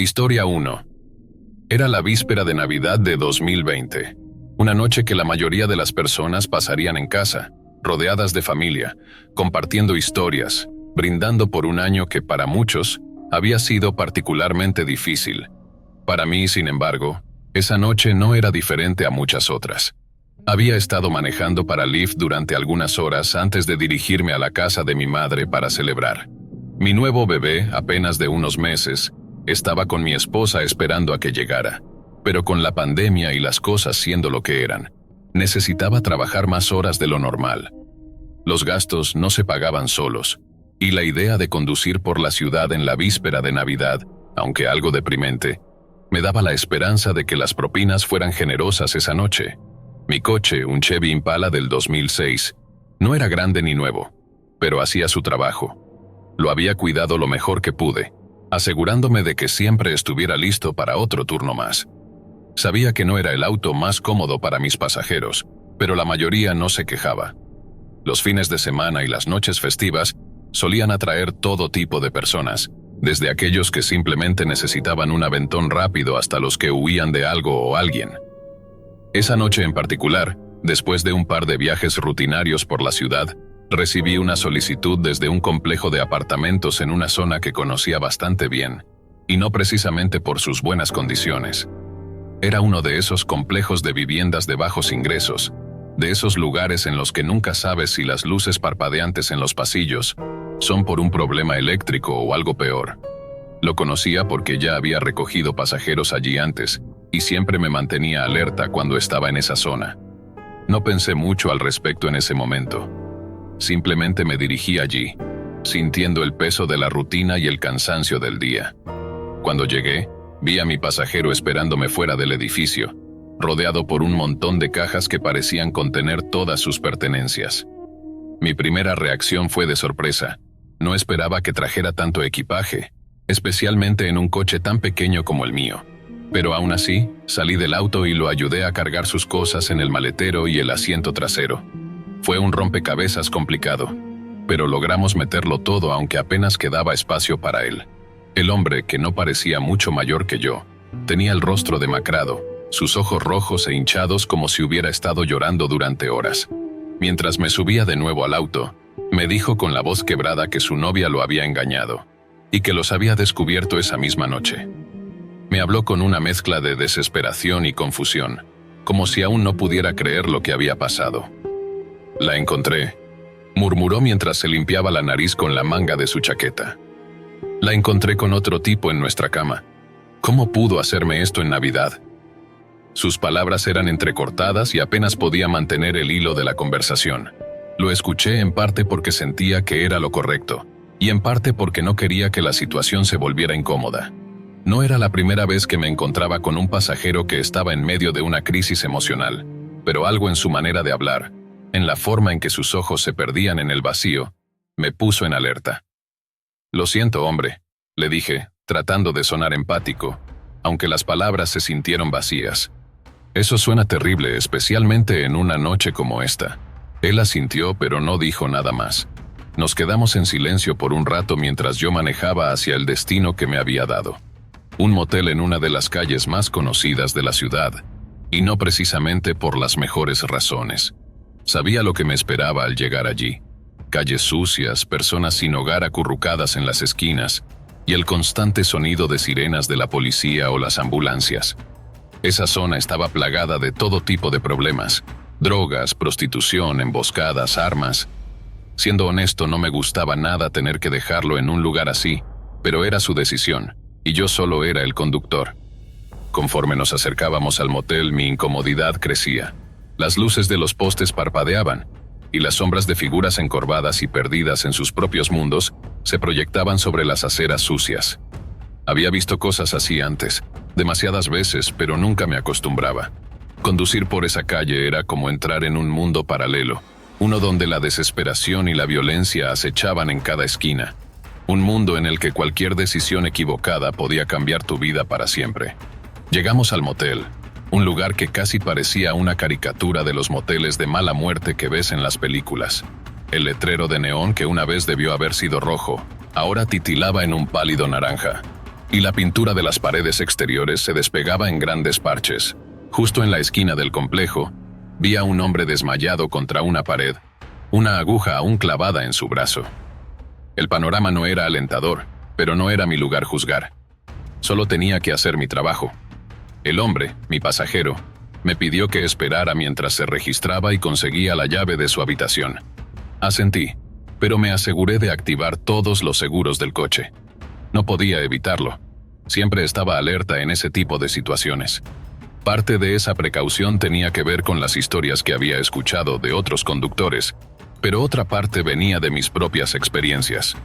Historia 1. Era la víspera de Navidad de 2020, una noche que la mayoría de las personas pasarían en casa, rodeadas de familia, compartiendo historias, brindando por un año que para muchos había sido particularmente difícil. Para mí, sin embargo, esa noche no era diferente a muchas otras. Había estado manejando para Lyft durante algunas horas antes de dirigirme a la casa de mi madre para celebrar. Mi nuevo bebé, apenas de unos meses, estaba con mi esposa esperando a que llegara, pero con la pandemia y las cosas siendo lo que eran, necesitaba trabajar más horas de lo normal. Los gastos no se pagaban solos, y la idea de conducir por la ciudad en la víspera de Navidad, aunque algo deprimente, me daba la esperanza de que las propinas fueran generosas esa noche. Mi coche, un Chevy Impala del 2006, no era grande ni nuevo, pero hacía su trabajo. Lo había cuidado lo mejor que pude, asegurándome de que siempre estuviera listo para otro turno más. Sabía que no era el auto más cómodo para mis pasajeros, pero la mayoría no se quejaba. Los fines de semana y las noches festivas solían atraer todo tipo de personas, desde aquellos que simplemente necesitaban un aventón rápido hasta los que huían de algo o alguien. Esa noche en particular, después de un par de viajes rutinarios por la ciudad, recibí una solicitud desde un complejo de apartamentos en una zona que conocía bastante bien, y no precisamente por sus buenas condiciones. Era uno de esos complejos de viviendas de bajos ingresos, de esos lugares en los que nunca sabes si las luces parpadeantes en los pasillos son por un problema eléctrico o algo peor. Lo conocía porque ya había recogido pasajeros allí antes, y siempre me mantenía alerta cuando estaba en esa zona. No pensé mucho al respecto en ese momento. Simplemente me dirigí allí, sintiendo el peso de la rutina y el cansancio del día. Cuando llegué, vi a mi pasajero esperándome fuera del edificio, rodeado por un montón de cajas que parecían contener todas sus pertenencias. Mi primera reacción fue de sorpresa. No esperaba que trajera tanto equipaje, especialmente en un coche tan pequeño como el mío. Pero aún así, salí del auto y lo ayudé a cargar sus cosas en el maletero y el asiento trasero. Fue un rompecabezas complicado, pero logramos meterlo todo aunque apenas quedaba espacio para él. El hombre, que no parecía mucho mayor que yo, tenía el rostro demacrado, sus ojos rojos e hinchados como si hubiera estado llorando durante horas. Mientras me subía de nuevo al auto, me dijo con la voz quebrada que su novia lo había engañado, y que los había descubierto esa misma noche. Me habló con una mezcla de desesperación y confusión, como si aún no pudiera creer lo que había pasado. La encontré, murmuró mientras se limpiaba la nariz con la manga de su chaqueta. La encontré con otro tipo en nuestra cama. ¿Cómo pudo hacerme esto en Navidad? Sus palabras eran entrecortadas y apenas podía mantener el hilo de la conversación. Lo escuché en parte porque sentía que era lo correcto, y en parte porque no quería que la situación se volviera incómoda. No era la primera vez que me encontraba con un pasajero que estaba en medio de una crisis emocional, pero algo en su manera de hablar, en la forma en que sus ojos se perdían en el vacío, me puso en alerta. «Lo siento, hombre», le dije, tratando de sonar empático, aunque las palabras se sintieron vacías. «Eso suena terrible, especialmente en una noche como esta». Él asintió, pero no dijo nada más. Nos quedamos en silencio por un rato mientras yo manejaba hacia el destino que me había dado. Un motel en una de las calles más conocidas de la ciudad, y no precisamente por las mejores razones. Sabía lo que me esperaba al llegar allí. Calles sucias, personas sin hogar acurrucadas en las esquinas, y el constante sonido de sirenas de la policía o las ambulancias. Esa zona estaba plagada de todo tipo de problemas: drogas, prostitución, emboscadas, armas. Siendo honesto, no me gustaba nada tener que dejarlo en un lugar así, pero era su decisión, y yo solo era el conductor. Conforme nos acercábamos al motel, mi incomodidad crecía. Las luces de los postes parpadeaban, y las sombras de figuras encorvadas y perdidas en sus propios mundos se proyectaban sobre las aceras sucias. Había visto cosas así antes, demasiadas veces, pero nunca me acostumbraba. Conducir por esa calle era como entrar en un mundo paralelo, uno donde la desesperación y la violencia acechaban en cada esquina. Un mundo en el que cualquier decisión equivocada podía cambiar tu vida para siempre. Llegamos al motel, un lugar que casi parecía una caricatura de los moteles de mala muerte que ves en las películas. El letrero de neón, que una vez debió haber sido rojo, ahora titilaba en un pálido naranja. y la pintura de las paredes exteriores se despegaba en grandes parches. Justo en la esquina del complejo, vi a un hombre desmayado contra una pared, una aguja aún clavada en su brazo. El panorama no era alentador, pero no era mi lugar juzgar. Solo tenía que hacer mi trabajo. El hombre, mi pasajero, me pidió que esperara mientras se registraba y conseguía la llave de su habitación. Asentí, pero me aseguré de activar todos los seguros del coche. No podía evitarlo. Siempre estaba alerta en ese tipo de situaciones. Parte de esa precaución tenía que ver con las historias que había escuchado de otros conductores, pero otra parte venía de mis propias experiencias.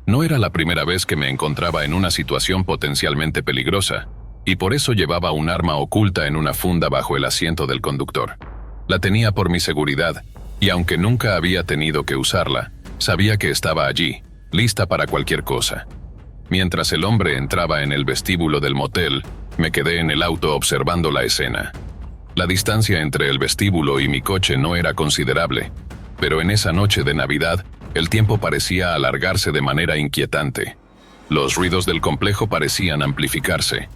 No era la primera vez que me encontraba en una situación potencialmente peligrosa, y por eso llevaba un arma oculta en una funda bajo el asiento del conductor. La tenía por mi seguridad, y aunque nunca había tenido que usarla, sabía que estaba allí, lista para cualquier cosa. Mientras el hombre entraba en el vestíbulo del motel, me quedé en el auto observando la escena. La distancia entre el vestíbulo y mi coche no era considerable, pero en esa noche de Navidad, el tiempo parecía alargarse de manera inquietante. Los ruidos del complejo parecían amplificarse.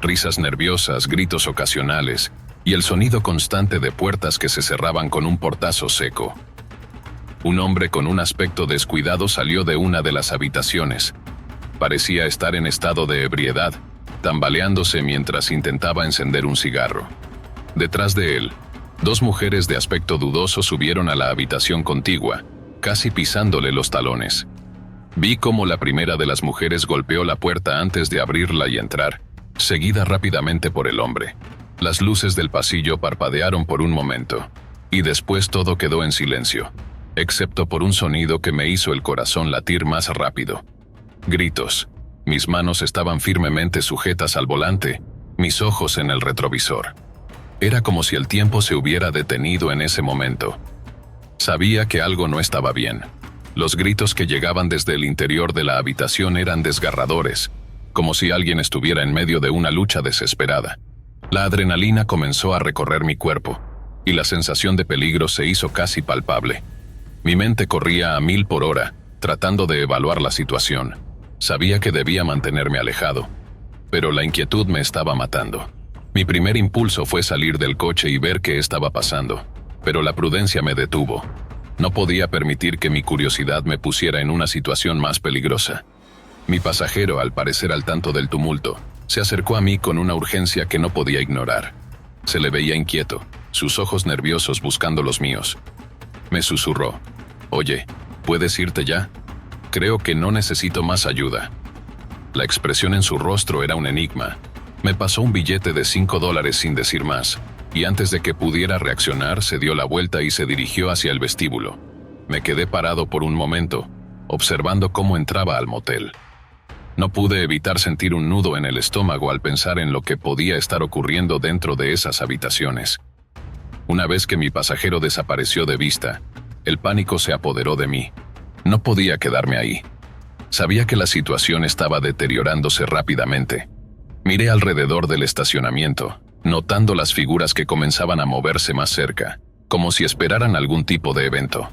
Risas nerviosas, gritos ocasionales, y el sonido constante de puertas que se cerraban con un portazo seco. Un hombre con un aspecto descuidado salió de una de las habitaciones. Parecía estar en estado de ebriedad, tambaleándose mientras intentaba encender un cigarro. Detrás de él, dos mujeres de aspecto dudoso subieron a la habitación contigua, casi pisándole los talones. Vi cómo la primera de las mujeres golpeó la puerta antes de abrirla y entrar, seguida rápidamente por el hombre. Las luces del pasillo parpadearon por un momento, y después todo quedó en silencio, excepto por un sonido que me hizo el corazón latir más rápido. Gritos. Mis manos estaban firmemente sujetas al volante, mis ojos en el retrovisor. Era como si el tiempo se hubiera detenido en ese momento. Sabía que algo no estaba bien. Los gritos que llegaban desde el interior de la habitación eran desgarradores, como si alguien estuviera en medio de una lucha desesperada. La adrenalina comenzó a recorrer mi cuerpo, y la sensación de peligro se hizo casi palpable. Mi mente corría a 1000 por hora, tratando de evaluar la situación. Sabía que debía mantenerme alejado, pero la inquietud me estaba matando. Mi primer impulso fue salir del coche y ver qué estaba pasando, pero la prudencia me detuvo. No podía permitir que mi curiosidad me pusiera en una situación más peligrosa. Mi pasajero, al parecer al tanto del tumulto, se acercó a mí con una urgencia que no podía ignorar. Se le veía inquieto, sus ojos nerviosos buscando los míos. Me susurró: «Oye, ¿puedes irte ya? Creo que no necesito más ayuda». La expresión en su rostro era un enigma. Me pasó un billete de $5 sin decir más, y antes de que pudiera reaccionar se dio la vuelta y se dirigió hacia el vestíbulo. Me quedé parado por un momento, observando cómo entraba al motel. No pude evitar sentir un nudo en el estómago al pensar en lo que podía estar ocurriendo dentro de esas habitaciones. Una vez que mi pasajero desapareció de vista, el pánico se apoderó de mí. No podía quedarme ahí. Sabía que la situación estaba deteriorándose rápidamente. Miré alrededor del estacionamiento, notando las figuras que comenzaban a moverse más cerca, como si esperaran algún tipo de evento.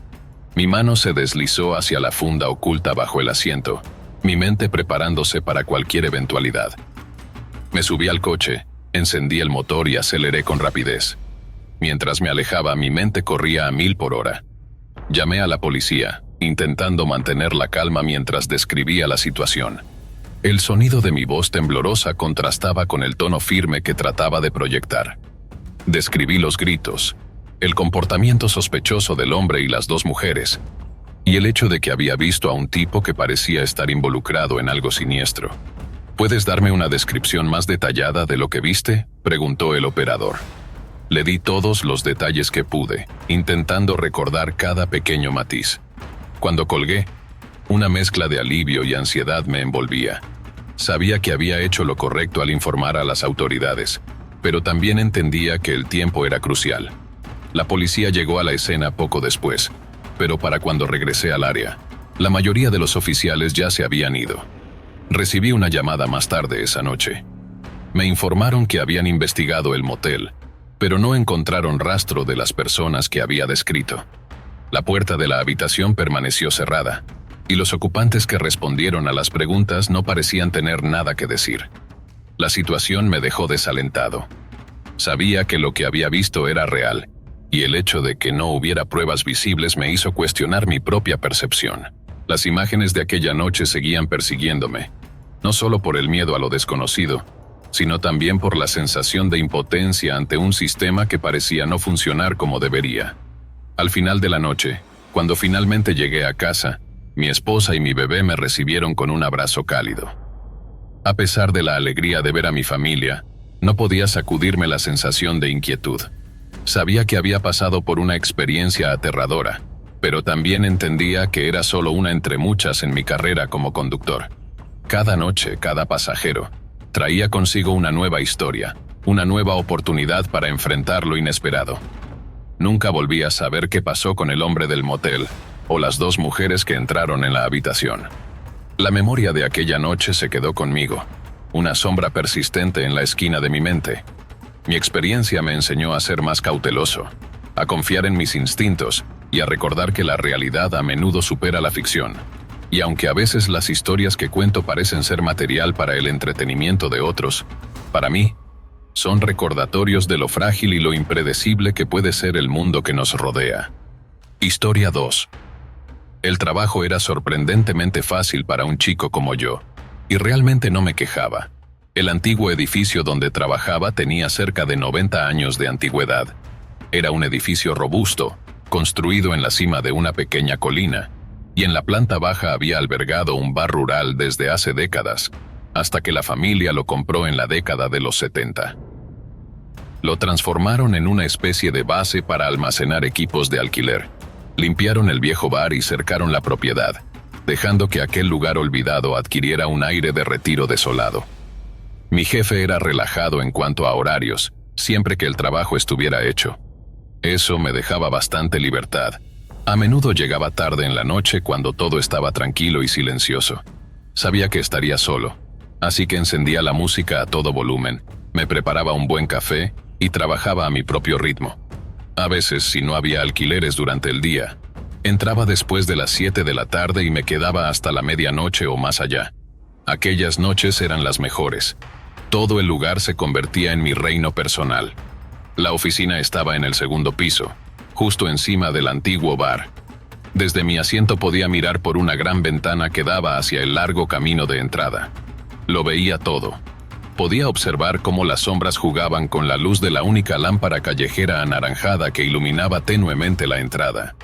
Mi mano se deslizó hacia la funda oculta bajo el asiento, mi mente preparándose para cualquier eventualidad. Me subí al coche, encendí el motor y aceleré con rapidez. Mientras me alejaba, mi mente corría a 1000 por hora. Llamé a la policía, intentando mantener la calma mientras describía la situación. El sonido de mi voz temblorosa contrastaba con el tono firme que trataba de proyectar. Describí los gritos, el comportamiento sospechoso del hombre y las dos mujeres, y el hecho de que había visto a un tipo que parecía estar involucrado en algo siniestro. ¿Puedes darme una descripción más detallada de lo que viste?, preguntó el operador. Le di todos los detalles que pude, intentando recordar cada pequeño matiz. Cuando colgué, una mezcla de alivio y ansiedad me envolvía. Sabía que había hecho lo correcto al informar a las autoridades, pero también entendía que el tiempo era crucial. La policía llegó a la escena poco después, pero para cuando regresé al área, la mayoría de los oficiales ya se habían ido. Recibí una llamada más tarde esa noche. Me informaron que habían investigado el motel, pero no encontraron rastro de las personas que había descrito. La puerta de la habitación permaneció cerrada, y los ocupantes que respondieron a las preguntas no parecían tener nada que decir. La situación me dejó desalentado. Sabía que lo que había visto era real, y el hecho de que no hubiera pruebas visibles me hizo cuestionar mi propia percepción. Las imágenes de aquella noche seguían persiguiéndome, no solo por el miedo a lo desconocido, sino también por la sensación de impotencia ante un sistema que parecía no funcionar como debería. Al final de la noche, cuando finalmente llegué a casa, mi esposa y mi bebé me recibieron con un abrazo cálido. A pesar de la alegría de ver a mi familia, no podía sacudirme la sensación de inquietud. Sabía que había pasado por una experiencia aterradora, pero también entendía que era solo una entre muchas en mi carrera como conductor. Cada noche, cada pasajero, traía consigo una nueva historia, una nueva oportunidad para enfrentar lo inesperado. Nunca volví a saber qué pasó con el hombre del motel o las dos mujeres que entraron en la habitación. La memoria de aquella noche se quedó conmigo, una sombra persistente en la esquina de mi mente. Mi experiencia me enseñó a ser más cauteloso, a confiar en mis instintos y a recordar que la realidad a menudo supera la ficción. Y aunque a veces las historias que cuento parecen ser material para el entretenimiento de otros, para mí, son recordatorios de lo frágil y lo impredecible que puede ser el mundo que nos rodea. Historia 2. El trabajo era sorprendentemente fácil para un chico como yo, y realmente no me quejaba. El antiguo edificio donde trabajaba tenía cerca de 90 años de antigüedad. Era un edificio robusto, construido en la cima de una pequeña colina, y en la planta baja había albergado un bar rural desde hace décadas, hasta que la familia lo compró en la década de los 70. Lo transformaron en una especie de base para almacenar equipos de alquiler. Limpiaron el viejo bar y cercaron la propiedad, dejando que aquel lugar olvidado adquiriera un aire de retiro desolado. Mi jefe era relajado en cuanto a horarios, siempre que el trabajo estuviera hecho. Eso me dejaba bastante libertad. A menudo llegaba tarde en la noche cuando todo estaba tranquilo y silencioso. Sabía que estaría solo, así que encendía la música a todo volumen, me preparaba un buen café y trabajaba a mi propio ritmo. A veces, si no había alquileres durante el día, entraba después de las 7 de la tarde y me quedaba hasta la medianoche o más allá. Aquellas noches eran las mejores. Todo el lugar se convertía en mi reino personal. La oficina estaba en el segundo piso, justo encima del antiguo bar. Desde mi asiento podía mirar por una gran ventana que daba hacia el largo camino de entrada. Lo veía todo. Podía observar cómo las sombras jugaban con la luz de la única lámpara callejera anaranjada que iluminaba tenuemente la entrada.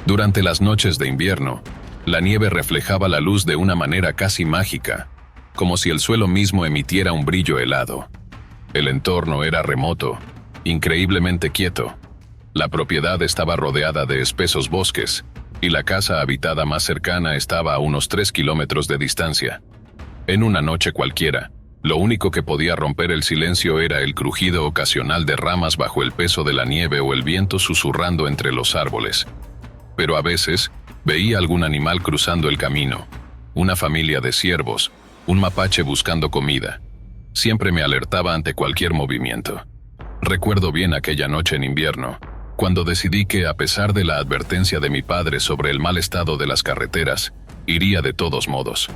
Durante las noches de invierno, la nieve reflejaba la luz de una manera casi mágica, como si el suelo mismo emitiera un brillo helado. El entorno era remoto, increíblemente quieto. La propiedad estaba rodeada de espesos bosques, y la casa habitada más cercana estaba a unos 3 kilómetros de distancia. En una noche cualquiera, lo único que podía romper el silencio era el crujido ocasional de ramas bajo el peso de la nieve o el viento susurrando entre los árboles. Pero a veces, veía algún animal cruzando el camino, una familia de ciervos, un mapache buscando comida. Siempre me alertaba ante cualquier movimiento. Recuerdo bien aquella noche en invierno, cuando decidí que, a pesar de la advertencia de mi padre sobre el mal estado de las carreteras, iría de todos modos.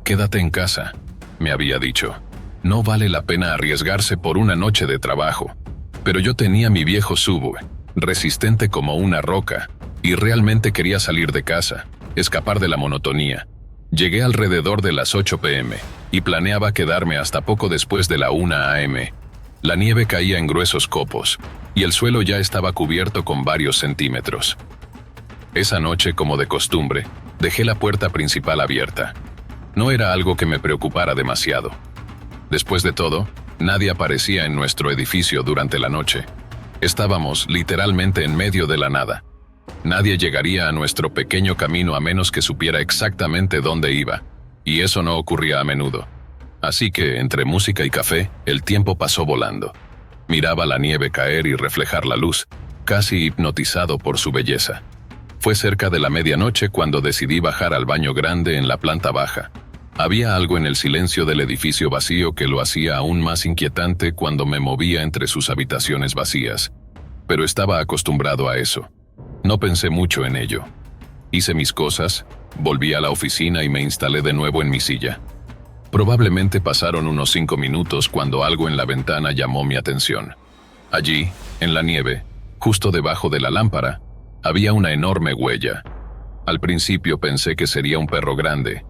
«Quédate en casa», me había dicho. «No vale la pena arriesgarse por una noche de trabajo». Pero yo tenía mi viejo Subaru, resistente como una roca, y realmente quería salir de casa, escapar de la monotonía. Llegué alrededor de las 8 p.m. y planeaba quedarme hasta poco después de la 1 a.m. La nieve caía en gruesos copos, y el suelo ya estaba cubierto con varios centímetros. Esa noche, como de costumbre, dejé la puerta principal abierta. No era algo que me preocupara demasiado. Después de todo, nadie aparecía en nuestro edificio durante la noche. Estábamos literalmente en medio de la nada. Nadie llegaría a nuestro pequeño camino a menos que supiera exactamente dónde iba, y eso no ocurría a menudo. Así que, entre música y café, el tiempo pasó volando. Miraba la nieve caer y reflejar la luz, casi hipnotizado por su belleza. Fue cerca de la medianoche cuando decidí bajar al baño grande en la planta baja. Había algo en el silencio del edificio vacío que lo hacía aún más inquietante cuando me movía entre sus habitaciones vacías. Pero estaba acostumbrado a eso. No pensé mucho en ello. Hice mis cosas, Volví a la oficina y me instalé de nuevo en mi silla. Probablemente pasaron unos 5 minutos cuando algo en la ventana llamó mi atención. Allí, en la nieve, justo debajo de la lámpara, había una enorme huella. Al principio pensé que sería un perro grande,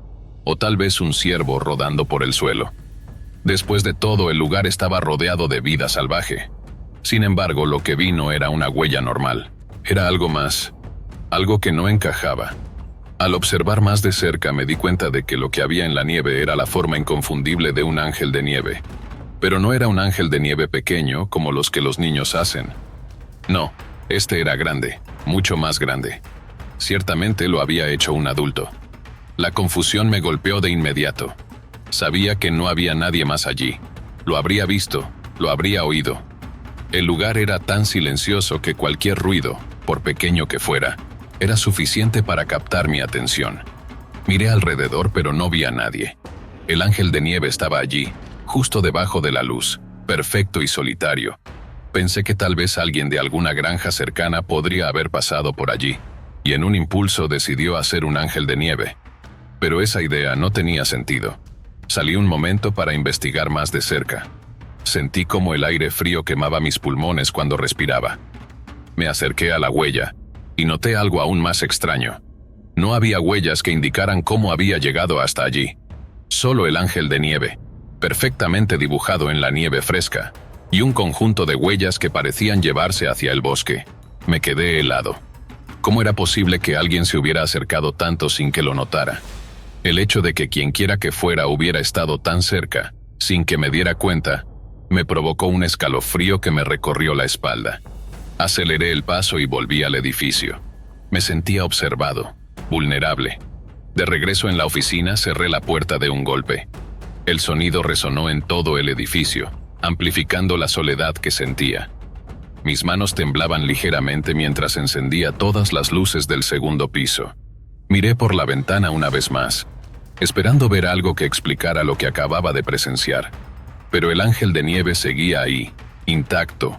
o tal vez un ciervo rodando por el suelo. Después de todo, el lugar estaba rodeado de vida salvaje. Sin embargo, lo que vi no era una huella normal. Era algo más, algo que no encajaba. Al observar más de cerca me di cuenta de que lo que había en la nieve era la forma inconfundible de un ángel de nieve. Pero no era un ángel de nieve pequeño como los que los niños hacen. No, este era grande, mucho más grande. Ciertamente lo había hecho un adulto. La confusión me golpeó de inmediato. Sabía que no había nadie más allí. Lo habría visto, lo habría oído. El lugar era tan silencioso que cualquier ruido, por pequeño que fuera, era suficiente para captar mi atención. Miré alrededor, pero no vi a nadie. El ángel de nieve estaba allí, justo debajo de la luz, perfecto y solitario. Pensé que tal vez alguien de alguna granja cercana podría haber pasado por allí, y en un impulso decidió hacer un ángel de nieve. Pero esa idea no tenía sentido. Salí un momento para investigar más de cerca. Sentí como el aire frío quemaba mis pulmones cuando respiraba. Me acerqué a la huella, y noté algo aún más extraño. No había huellas que indicaran cómo había llegado hasta allí. Solo el ángel de nieve, perfectamente dibujado en la nieve fresca, y un conjunto de huellas que parecían llevarse hacia el bosque. Me quedé helado. ¿Cómo era posible que alguien se hubiera acercado tanto sin que lo notara? El hecho de que quienquiera que fuera hubiera estado tan cerca, sin que me diera cuenta, me provocó un escalofrío que me recorrió la espalda. Aceleré el paso y volví al edificio. Me sentía observado, vulnerable. De regreso en la oficina cerré la puerta de un golpe. El sonido resonó en todo el edificio, amplificando la soledad que sentía. Mis manos temblaban ligeramente mientras encendía todas las luces del segundo piso. Miré por la ventana una vez más, esperando ver algo que explicara lo que acababa de presenciar. Pero el ángel de nieve seguía ahí, intacto,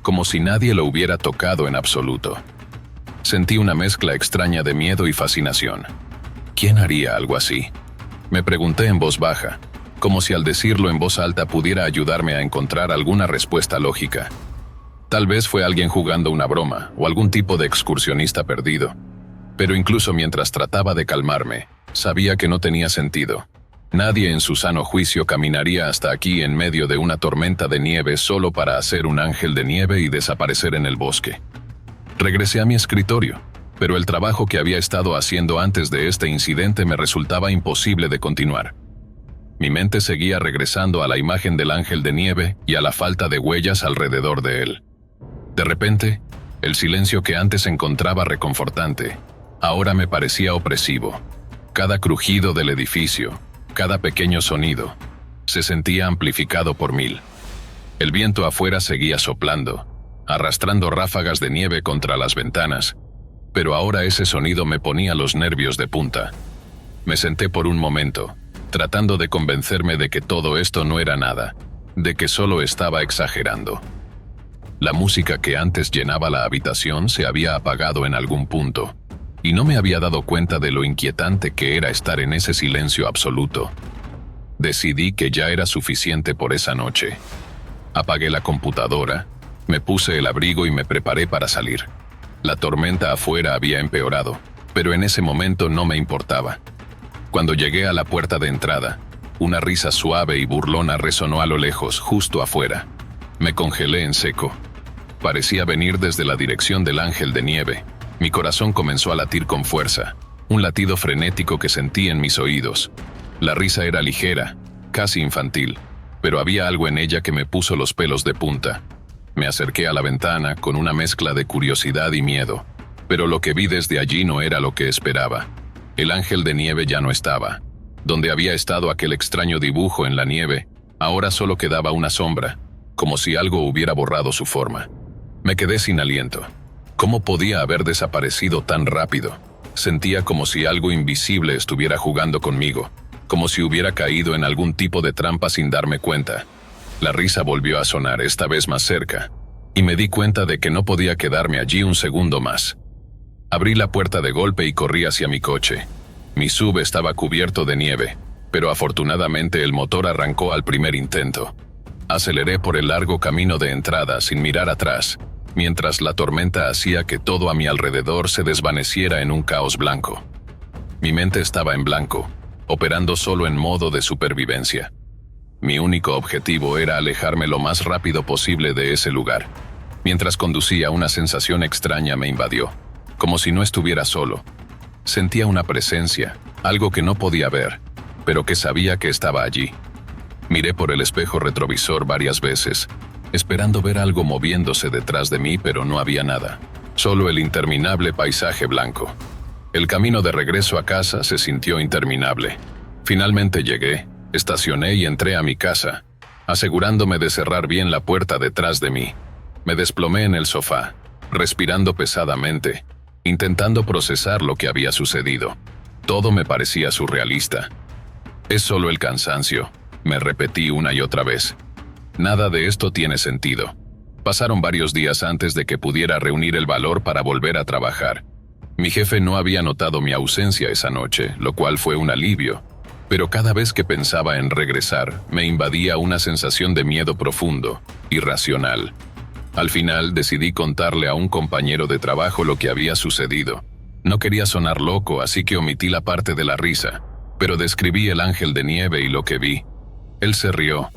como si nadie lo hubiera tocado en absoluto. Sentí una mezcla extraña de miedo y fascinación. ¿Quién haría algo así? Me pregunté en voz baja, como si al decirlo en voz alta pudiera ayudarme a encontrar alguna respuesta lógica. Tal vez fue alguien jugando una broma o algún tipo de excursionista perdido. Pero incluso mientras trataba de calmarme, sabía que no tenía sentido. Nadie en su sano juicio caminaría hasta aquí en medio de una tormenta de nieve solo para hacer un ángel de nieve y desaparecer en el bosque. Regresé a mi escritorio, pero el trabajo que había estado haciendo antes de este incidente me resultaba imposible de continuar. Mi mente seguía regresando a la imagen del ángel de nieve y a la falta de huellas alrededor de él. De repente, el silencio que antes encontraba reconfortante, ahora me parecía opresivo. Cada crujido del edificio, cada pequeño sonido, se sentía amplificado por 1000. El viento afuera seguía soplando, arrastrando ráfagas de nieve contra las ventanas, pero ahora ese sonido me ponía los nervios de punta. Me senté por un momento, tratando de convencerme de que todo esto no era nada, de que solo estaba exagerando. La música que antes llenaba la habitación se había apagado en algún punto, y no me había dado cuenta de lo inquietante que era estar en ese silencio absoluto. Decidí que ya era suficiente por esa noche. Apagué la computadora, me puse el abrigo y me preparé para salir. La tormenta afuera había empeorado, pero en ese momento no me importaba. Cuando llegué a la puerta de entrada, una risa suave y burlona resonó a lo lejos, justo afuera. Me congelé en seco. Parecía venir desde la dirección del ángel de nieve. Mi corazón comenzó a latir con fuerza, un latido frenético que sentí en mis oídos. La risa era ligera, casi infantil, pero había algo en ella que me puso los pelos de punta. Me acerqué a la ventana con una mezcla de curiosidad y miedo, pero lo que vi desde allí no era lo que esperaba. El ángel de nieve ya no estaba. Donde había estado aquel extraño dibujo en la nieve, ahora solo quedaba una sombra, como si algo hubiera borrado su forma. Me quedé sin aliento. ¿Cómo podía haber desaparecido tan rápido? Sentía como si algo invisible estuviera jugando conmigo, como si hubiera caído en algún tipo de trampa sin darme cuenta. La risa volvió a sonar, esta vez más cerca, y me di cuenta de que no podía quedarme allí un segundo más. Abrí la puerta de golpe y corrí hacia mi coche. Mi SUV estaba cubierto de nieve, pero afortunadamente el motor arrancó al primer intento. Aceleré por el largo camino de entrada sin mirar atrás, mientras la tormenta hacía que todo a mi alrededor se desvaneciera en un caos blanco. Mi mente estaba en blanco, operando solo en modo de supervivencia. Mi único objetivo era alejarme lo más rápido posible de ese lugar. Mientras conducía, una sensación extraña me invadió, como si no estuviera solo. Sentía una presencia, algo que no podía ver, pero que sabía que estaba allí. Miré por el espejo retrovisor varias veces, esperando ver algo moviéndose detrás de mí, pero no había nada. Solo el interminable paisaje blanco. El camino de regreso a casa se sintió interminable. Finalmente llegué, estacioné y entré a mi casa, asegurándome de cerrar bien la puerta detrás de mí. Me desplomé en el sofá, respirando pesadamente, intentando procesar lo que había sucedido. Todo me parecía surrealista. Es solo el cansancio, me repetí una y otra vez. Nada de esto tiene sentido. Pasaron varios días antes de que pudiera reunir el valor para volver a trabajar. Mi jefe no había notado mi ausencia esa noche, lo cual fue un alivio. Pero cada vez que pensaba en regresar, me invadía una sensación de miedo profundo, irracional. Al final decidí contarle a un compañero de trabajo lo que había sucedido. No quería sonar loco, así que omití la parte de la risa, pero describí el ángel de nieve y lo que vi. Él se rió.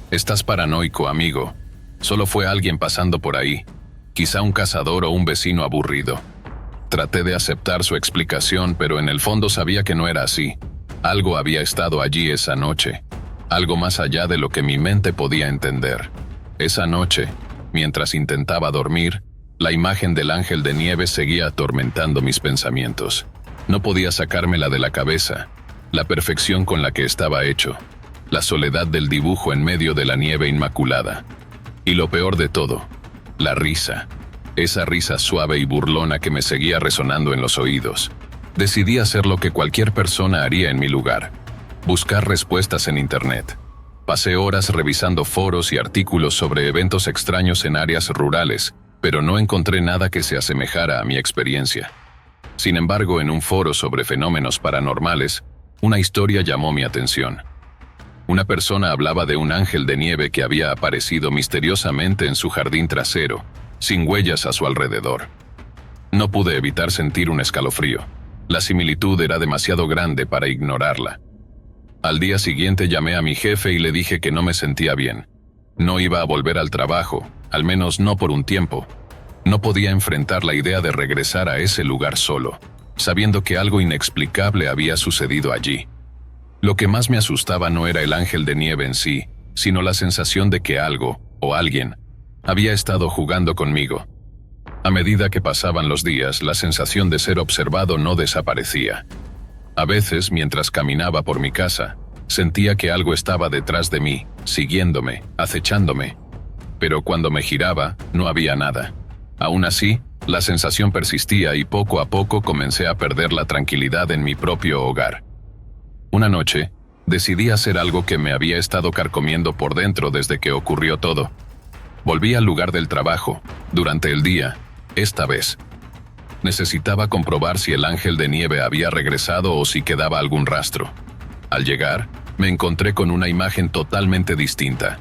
«Estás paranoico, amigo. Solo fue alguien pasando por ahí. Quizá un cazador o un vecino aburrido». Traté de aceptar su explicación, pero en el fondo sabía que no era así. Algo había estado allí esa noche. Algo más allá de lo que mi mente podía entender. Esa noche, mientras intentaba dormir, la imagen del ángel de nieve seguía atormentando mis pensamientos. No podía sacármela de la cabeza. La perfección con la que estaba hecho. La soledad del dibujo en medio de la nieve inmaculada. Y lo peor de todo, la risa. Esa risa suave y burlona que me seguía resonando en los oídos. Decidí hacer lo que cualquier persona haría en mi lugar. Buscar respuestas en Internet. Pasé horas revisando foros y artículos sobre eventos extraños en áreas rurales, pero no encontré nada que se asemejara a mi experiencia. Sin embargo, en un foro sobre fenómenos paranormales, una historia llamó mi atención. Una persona hablaba de un ángel de nieve que había aparecido misteriosamente en su jardín trasero, sin huellas a su alrededor. No pude evitar sentir un escalofrío. La similitud era demasiado grande para ignorarla. Al día siguiente llamé a mi jefe y le dije que no me sentía bien. No iba a volver al trabajo, al menos no por un tiempo. No podía enfrentar la idea de regresar a ese lugar solo, sabiendo que algo inexplicable había sucedido allí. Lo que más me asustaba no era el ángel de nieve en sí, sino la sensación de que algo, o alguien, había estado jugando conmigo. A medida que pasaban los días, la sensación de ser observado no desaparecía. A veces, mientras caminaba por mi casa, sentía que algo estaba detrás de mí, siguiéndome, acechándome. Pero cuando me giraba, no había nada. Aún así, la sensación persistía y poco a poco comencé a perder la tranquilidad en mi propio hogar. Una noche, decidí hacer algo que me había estado carcomiendo por dentro desde que ocurrió todo. Volví al lugar del trabajo, durante el día, esta vez. Necesitaba comprobar si el ángel de nieve había regresado o si quedaba algún rastro. Al llegar, me encontré con una imagen totalmente distinta.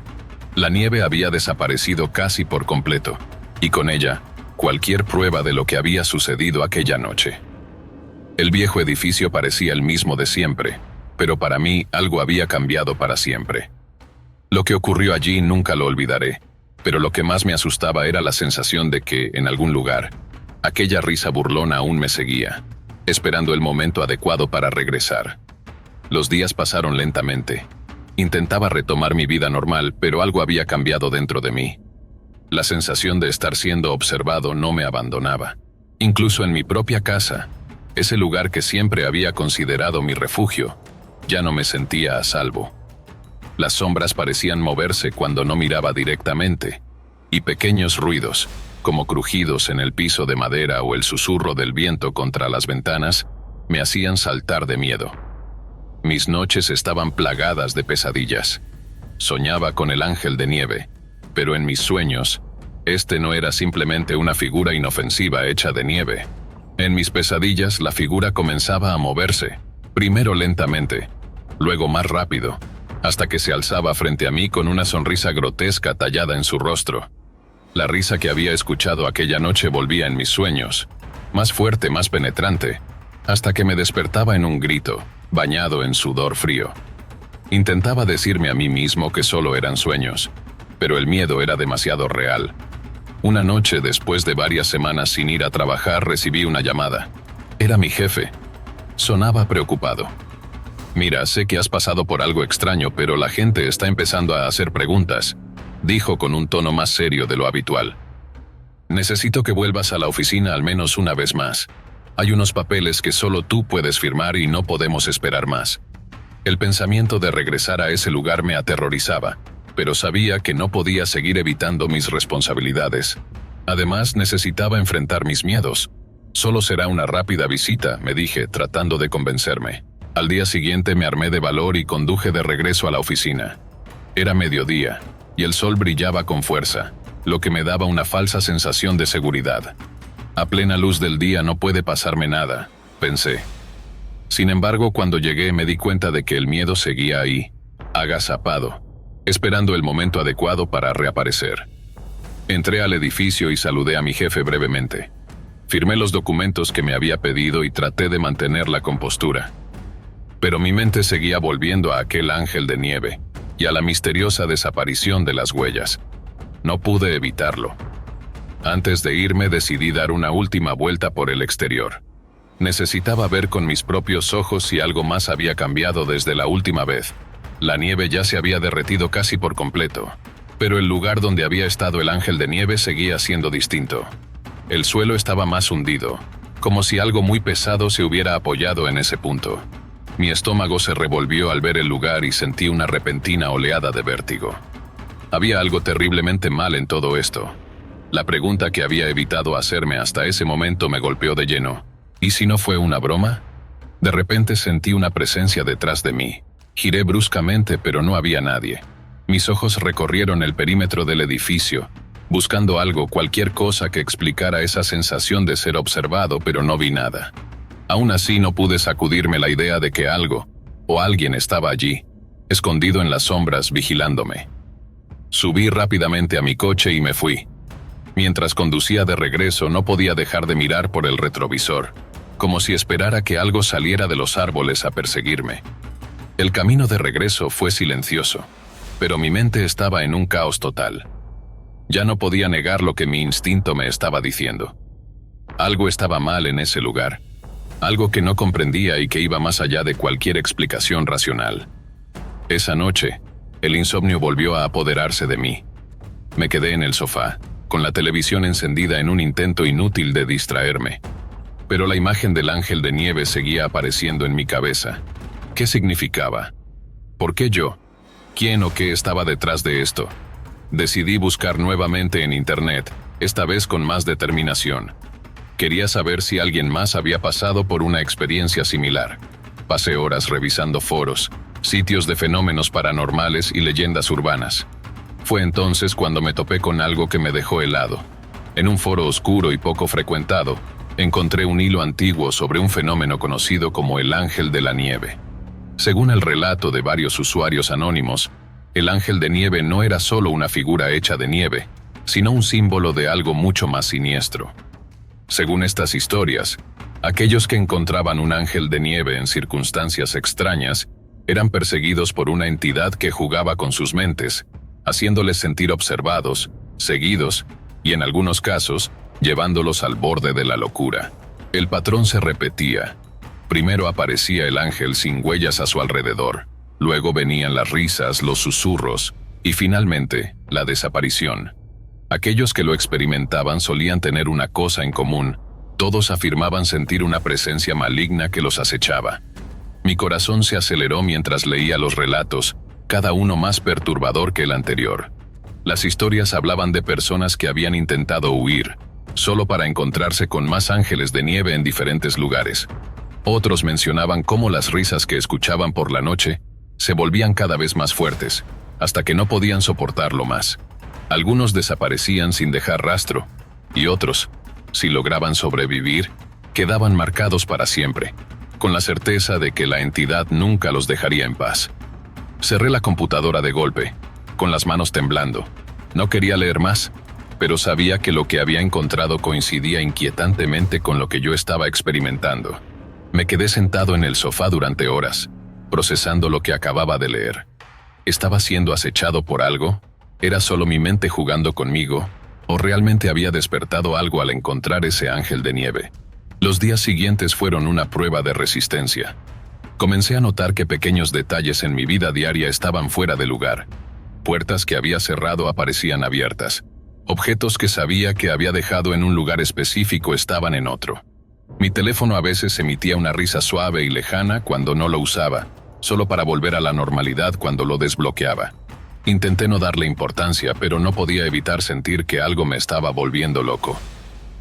La nieve había desaparecido casi por completo, y con ella, cualquier prueba de lo que había sucedido aquella noche. El viejo edificio parecía el mismo de siempre, pero para mí algo había cambiado para siempre. Lo que ocurrió allí nunca lo olvidaré. Pero lo que más me asustaba era la sensación de que, en algún lugar, aquella risa burlona aún me seguía, esperando el momento adecuado para regresar. Los días pasaron lentamente. Intentaba retomar mi vida normal, pero algo había cambiado dentro de mí. La sensación de estar siendo observado no me abandonaba. Incluso en mi propia casa, ese lugar que siempre había considerado mi refugio, ya no me sentía a salvo. Las sombras parecían moverse cuando no miraba directamente, y pequeños ruidos, como crujidos en el piso de madera o el susurro del viento contra las ventanas, me hacían saltar de miedo. Mis noches estaban plagadas de pesadillas. Soñaba con el ángel de nieve, pero en mis sueños, este no era simplemente una figura inofensiva hecha de nieve. En mis pesadillas, la figura comenzaba a moverse, Primero lentamente, luego más rápido, hasta que se alzaba frente a mí con una sonrisa grotesca tallada en su rostro. La risa que había escuchado aquella noche volvía en mis sueños, más fuerte, más penetrante, hasta que me despertaba en un grito, bañado en sudor frío. Intentaba decirme a mí mismo que solo eran sueños, pero el miedo era demasiado real. Una noche, después de varias semanas sin ir a trabajar, recibí una llamada. Era mi jefe. Sonaba preocupado. «Mira, sé que has pasado por algo extraño, pero la gente está empezando a hacer preguntas», dijo con un tono más serio de lo habitual. «Necesito que vuelvas a la oficina al menos una vez más. Hay unos papeles que solo tú puedes firmar y no podemos esperar más». El pensamiento de regresar a ese lugar me aterrorizaba, pero sabía que no podía seguir evitando mis responsabilidades. Además, necesitaba enfrentar mis miedos. «Solo será una rápida visita», me dije, tratando de convencerme. Al día siguiente me armé de valor y conduje de regreso a la oficina. Era mediodía, y el sol brillaba con fuerza, lo que me daba una falsa sensación de seguridad. A plena luz del día no puede pasarme nada, pensé. Sin embargo, cuando llegué me di cuenta de que el miedo seguía ahí, agazapado, esperando el momento adecuado para reaparecer. Entré al edificio y saludé a mi jefe brevemente. Firmé los documentos que me había pedido y traté de mantener la compostura. Pero mi mente seguía volviendo a aquel ángel de nieve y a la misteriosa desaparición de las huellas. No pude evitarlo. Antes de irme decidí dar una última vuelta por el exterior. Necesitaba ver con mis propios ojos si algo más había cambiado desde la última vez. La nieve ya se había derretido casi por completo, pero el lugar donde había estado el ángel de nieve seguía siendo distinto. El suelo estaba más hundido, como si algo muy pesado se hubiera apoyado en ese punto. Mi estómago se revolvió al ver el lugar y sentí una repentina oleada de vértigo. Había algo terriblemente mal en todo esto. La pregunta que había evitado hacerme hasta ese momento me golpeó de lleno. ¿Y si no fue una broma? De repente sentí una presencia detrás de mí. Giré bruscamente, pero no había nadie. Mis ojos recorrieron el perímetro del edificio, buscando algo, cualquier cosa que explicara esa sensación de ser observado, pero no vi nada. Aún así no pude sacudirme la idea de que algo, o alguien estaba allí, escondido en las sombras, vigilándome. Subí rápidamente a mi coche y me fui. Mientras conducía de regreso no podía dejar de mirar por el retrovisor, como si esperara que algo saliera de los árboles a perseguirme. El camino de regreso fue silencioso, pero mi mente estaba en un caos total. Ya no podía negar lo que mi instinto me estaba diciendo. Algo estaba mal en ese lugar. Algo que no comprendía y que iba más allá de cualquier explicación racional. Esa noche, el insomnio volvió a apoderarse de mí. Me quedé en el sofá, con la televisión encendida en un intento inútil de distraerme. Pero la imagen del ángel de nieve seguía apareciendo en mi cabeza. ¿Qué significaba? ¿Por qué yo? ¿Quién o qué estaba detrás de esto? Decidí buscar nuevamente en internet, esta vez con más determinación. Quería saber si alguien más había pasado por una experiencia similar. Pasé horas revisando foros, sitios de fenómenos paranormales y leyendas urbanas. Fue entonces cuando me topé con algo que me dejó helado. En un foro oscuro y poco frecuentado, encontré un hilo antiguo sobre un fenómeno conocido como el ángel de la nieve. Según el relato de varios usuarios anónimos, el ángel de nieve no era solo una figura hecha de nieve, sino un símbolo de algo mucho más siniestro. Según estas historias, aquellos que encontraban un ángel de nieve en circunstancias extrañas eran perseguidos por una entidad que jugaba con sus mentes, haciéndoles sentir observados, seguidos y, en algunos casos, llevándolos al borde de la locura. El patrón se repetía. Primero aparecía el ángel sin huellas a su alrededor, luego venían las risas, los susurros y, finalmente, la desaparición. Aquellos que lo experimentaban solían tener una cosa en común. Todos afirmaban sentir una presencia maligna que los acechaba. Mi corazón se aceleró mientras leía los relatos, cada uno más perturbador que el anterior. Las historias hablaban de personas que habían intentado huir, solo para encontrarse con más ángeles de nieve en diferentes lugares. Otros mencionaban cómo las risas que escuchaban por la noche se volvían cada vez más fuertes, hasta que no podían soportarlo más. Algunos desaparecían sin dejar rastro, y otros, si lograban sobrevivir, quedaban marcados para siempre, con la certeza de que la entidad nunca los dejaría en paz. Cerré la computadora de golpe, con las manos temblando. No quería leer más, pero sabía que lo que había encontrado coincidía inquietantemente con lo que yo estaba experimentando. Me quedé sentado en el sofá durante horas, procesando lo que acababa de leer. ¿Estaba siendo acechado por algo? ¿Era solo mi mente jugando conmigo? ¿O realmente había despertado algo al encontrar ese ángel de nieve? Los días siguientes fueron una prueba de resistencia. Comencé a notar que pequeños detalles en mi vida diaria estaban fuera de lugar. Puertas que había cerrado aparecían abiertas. Objetos que sabía que había dejado en un lugar específico estaban en otro. Mi teléfono a veces emitía una risa suave y lejana cuando no lo usaba, solo para volver a la normalidad cuando lo desbloqueaba. Intenté no darle importancia, pero no podía evitar sentir que algo me estaba volviendo loco.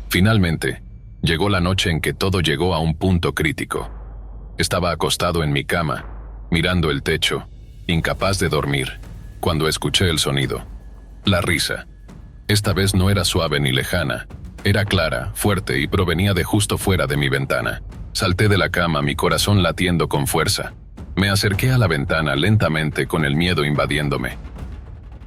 Finalmente, llegó la noche en que todo llegó a un punto crítico. Estaba acostado en mi cama, mirando el techo, incapaz de dormir, cuando escuché el sonido. La risa. Esta vez no era suave ni lejana. Era clara, fuerte y provenía de justo fuera de mi ventana. Salté de la cama, mi corazón latiendo con fuerza. Me acerqué a la ventana lentamente con el miedo invadiéndome.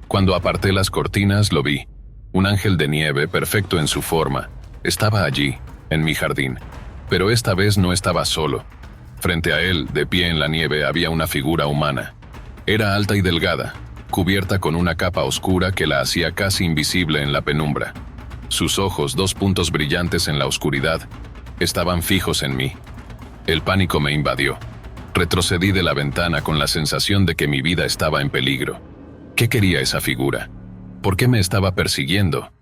Cuando aparté las cortinas lo vi. Un ángel de nieve perfecto en su forma. Estaba allí, en mi jardín. Pero esta vez no estaba solo. Frente a él, de pie en la nieve, había una figura humana. Era alta y delgada, cubierta con una capa oscura que la hacía casi invisible en la penumbra. Sus ojos, dos puntos brillantes en la oscuridad, estaban fijos en mí. El pánico me invadió. Retrocedí de la ventana con la sensación de que mi vida estaba en peligro. ¿Qué quería esa figura? ¿Por qué me estaba persiguiendo?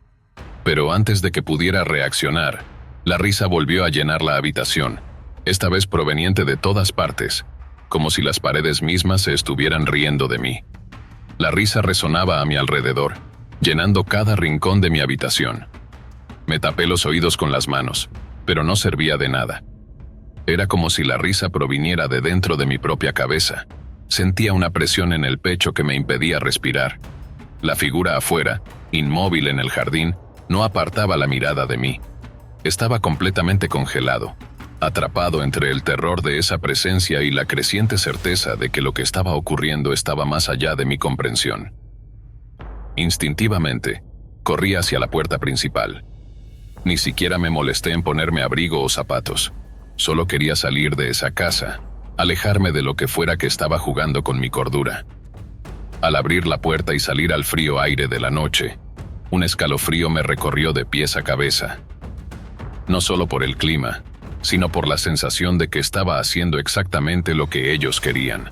Pero antes de que pudiera reaccionar, la risa volvió a llenar la habitación, esta vez proveniente de todas partes, como si las paredes mismas se estuvieran riendo de mí. La risa resonaba a mi alrededor, llenando cada rincón de mi habitación. Me tapé los oídos con las manos, pero no servía de nada. Era como si la risa proviniera de dentro de mi propia cabeza. Sentía una presión en el pecho que me impedía respirar. La figura afuera, inmóvil en el jardín, no apartaba la mirada de mí. Estaba completamente congelado, atrapado entre el terror de esa presencia y la creciente certeza de que lo que estaba ocurriendo estaba más allá de mi comprensión. Instintivamente, corrí hacia la puerta principal. Ni siquiera me molesté en ponerme abrigo o zapatos. Solo quería salir de esa casa, alejarme de lo que fuera que estaba jugando con mi cordura. Al abrir la puerta y salir al frío aire de la noche, un escalofrío me recorrió de pies a cabeza. No solo por el clima, sino por la sensación de que estaba haciendo exactamente lo que ellos querían.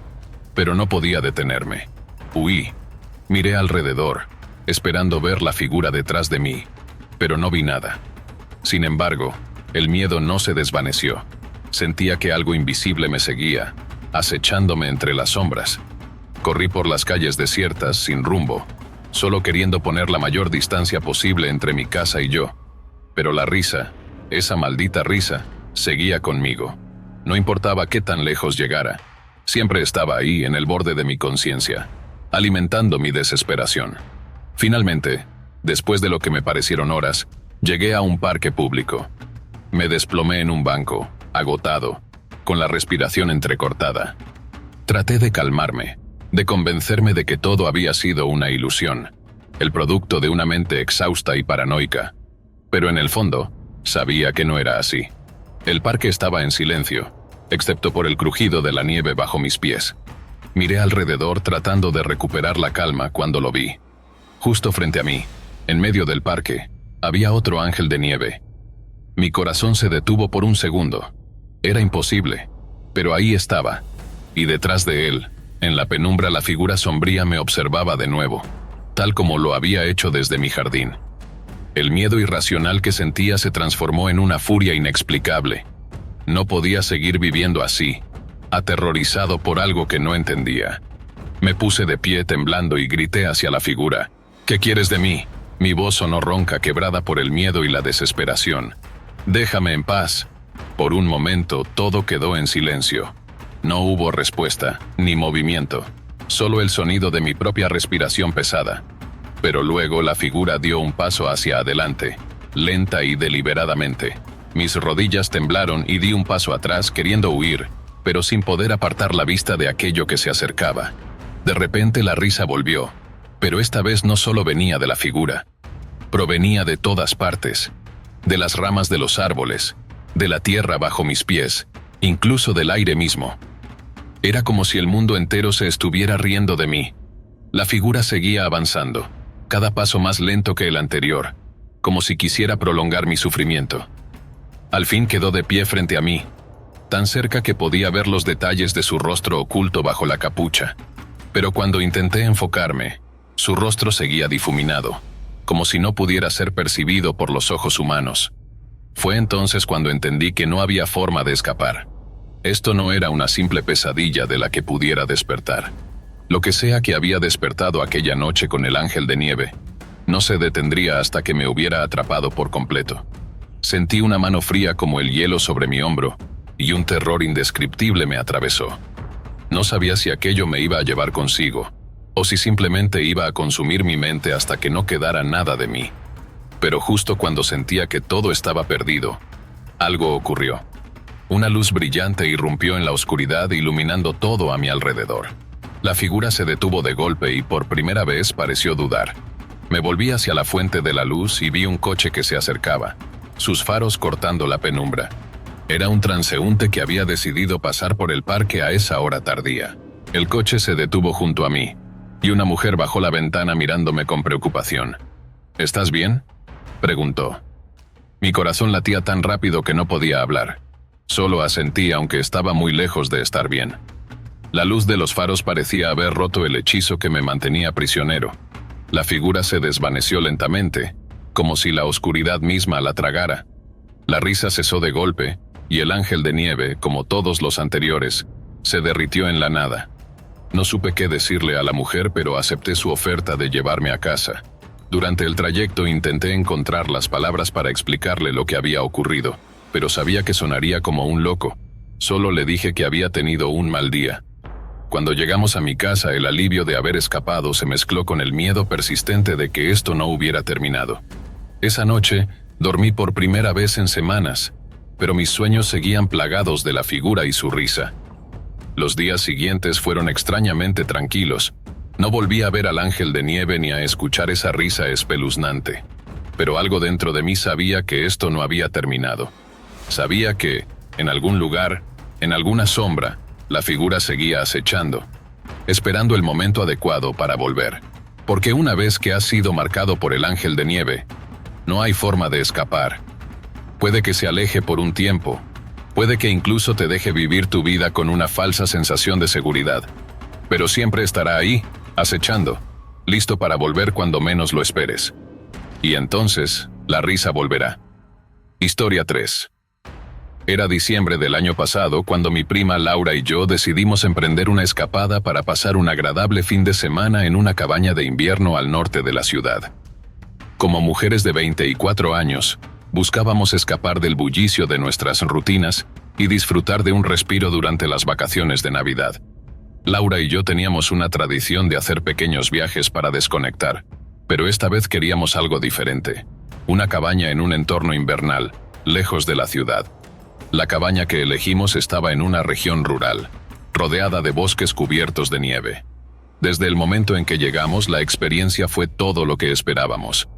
Pero no podía detenerme. Huí. Miré alrededor, esperando ver la figura detrás de mí, pero no vi nada. Sin embargo, el miedo no se desvaneció. Sentía que algo invisible me seguía, acechándome entre las sombras. Corrí por las calles desiertas, sin rumbo, solo queriendo poner la mayor distancia posible entre mi casa y yo. Pero la risa, esa maldita risa, seguía conmigo. No importaba qué tan lejos llegara, siempre estaba ahí en el borde de mi conciencia, alimentando mi desesperación. Finalmente, después de lo que me parecieron horas, llegué a un parque público. Me desplomé en un banco, agotado, con la respiración entrecortada. Traté de calmarme, de convencerme de que todo había sido una ilusión, el producto de una mente exhausta y paranoica. Pero en el fondo, sabía que no era así. El parque estaba en silencio, excepto por el crujido de la nieve bajo mis pies. Miré alrededor tratando de recuperar la calma cuando lo vi. Justo frente a mí, en medio del parque, había otro ángel de nieve. Mi corazón se detuvo por un segundo. Era imposible, pero ahí estaba, y detrás de él, en la penumbra, la figura sombría me observaba de nuevo, tal como lo había hecho desde mi jardín. El miedo irracional que sentía se transformó en una furia inexplicable. No podía seguir viviendo así, aterrorizado por algo que no entendía. Me puse de pie temblando y grité hacia la figura. ¿Qué quieres de mí? Mi voz sonó ronca, quebrada por el miedo y la desesperación. Déjame en paz. Por un momento todo quedó en silencio. No hubo respuesta, ni movimiento, solo el sonido de mi propia respiración pesada. Pero luego la figura dio un paso hacia adelante, lenta y deliberadamente. Mis rodillas temblaron y di un paso atrás queriendo huir, pero sin poder apartar la vista de aquello que se acercaba. De repente la risa volvió, pero esta vez no solo venía de la figura. Provenía de todas partes, de las ramas de los árboles, de la tierra bajo mis pies, incluso del aire mismo. Era como si el mundo entero se estuviera riendo de mí. La figura seguía avanzando, cada paso más lento que el anterior, como si quisiera prolongar mi sufrimiento. Al fin quedó de pie frente a mí, tan cerca que podía ver los detalles de su rostro oculto bajo la capucha. Pero cuando intenté enfocarme, su rostro seguía difuminado, como si no pudiera ser percibido por los ojos humanos. Fue entonces cuando entendí que no había forma de escapar. Esto no era una simple pesadilla de la que pudiera despertar. Lo que sea que había despertado aquella noche con el ángel de nieve, no se detendría hasta que me hubiera atrapado por completo. Sentí una mano fría como el hielo sobre mi hombro, y un terror indescriptible me atravesó. No sabía si aquello me iba a llevar consigo, o si simplemente iba a consumir mi mente hasta que no quedara nada de mí. Pero justo cuando sentía que todo estaba perdido, algo ocurrió. Una luz brillante irrumpió en la oscuridad, iluminando todo a mi alrededor. La figura se detuvo de golpe y por primera vez pareció dudar. Me volví hacia la fuente de la luz y vi un coche que se acercaba, sus faros cortando la penumbra. Era un transeúnte que había decidido pasar por el parque a esa hora tardía. El coche se detuvo junto a mí, y una mujer bajó la ventana mirándome con preocupación. ¿Estás bien?, preguntó. Mi corazón latía tan rápido que no podía hablar. Solo asentí, aunque estaba muy lejos de estar bien. La luz de los faros parecía haber roto el hechizo que me mantenía prisionero. La figura se desvaneció lentamente, como si la oscuridad misma la tragara. La risa cesó de golpe, y el ángel de nieve, como todos los anteriores, se derritió en la nada. No supe qué decirle a la mujer, pero acepté su oferta de llevarme a casa. Durante el trayecto intenté encontrar las palabras para explicarle lo que había ocurrido, pero sabía que sonaría como un loco. Solo le dije que había tenido un mal día. Cuando llegamos a mi casa, el alivio de haber escapado se mezcló con el miedo persistente de que esto no hubiera terminado. Esa noche, dormí por primera vez en semanas, pero mis sueños seguían plagados de la figura y su risa. Los días siguientes fueron extrañamente tranquilos. No volví a ver al ángel de nieve ni a escuchar esa risa espeluznante. Pero algo dentro de mí sabía que esto no había terminado. Sabía que, en algún lugar, en alguna sombra, la figura seguía acechando, esperando el momento adecuado para volver. Porque una vez que has sido marcado por el ángel de nieve, no hay forma de escapar. Puede que se aleje por un tiempo, puede que incluso te deje vivir tu vida con una falsa sensación de seguridad, pero siempre estará ahí, acechando, listo para volver cuando menos lo esperes. Y entonces, la risa volverá. Historia 3. Era diciembre del año pasado cuando mi prima Laura y yo decidimos emprender una escapada para pasar un agradable fin de semana en una cabaña de invierno al norte de la ciudad. Como mujeres de 24 años, buscábamos escapar del bullicio de nuestras rutinas y disfrutar de un respiro durante las vacaciones de Navidad. Laura y yo teníamos una tradición de hacer pequeños viajes para desconectar, pero esta vez queríamos algo diferente. Una cabaña en un entorno invernal, lejos de la ciudad. La cabaña que elegimos estaba en una región rural, rodeada de bosques cubiertos de nieve. Desde el momento en que llegamos, la experiencia fue todo lo que esperábamos.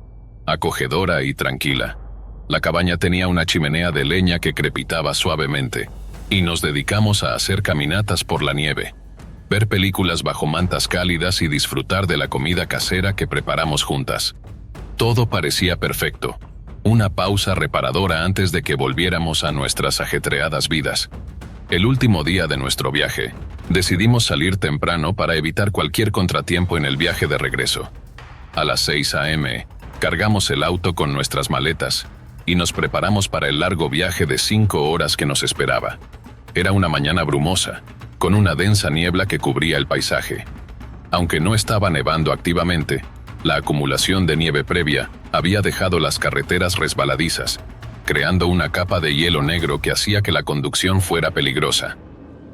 Acogedora y tranquila. La cabaña tenía una chimenea de leña que crepitaba suavemente, y nos dedicamos a hacer caminatas por la nieve, ver películas bajo mantas cálidas y disfrutar de la comida casera que preparamos juntas. Todo parecía perfecto. Una pausa reparadora antes de que volviéramos a nuestras ajetreadas vidas. El último día de nuestro viaje, decidimos salir temprano para evitar cualquier contratiempo en el viaje de regreso. A las 6 a.m., cargamos el auto con nuestras maletas y nos preparamos para el largo viaje de 5 horas que nos esperaba. Era una mañana brumosa, con una densa niebla que cubría el paisaje. Aunque no estaba nevando activamente, la acumulación de nieve previa había dejado las carreteras resbaladizas, creando una capa de hielo negro que hacía que la conducción fuera peligrosa.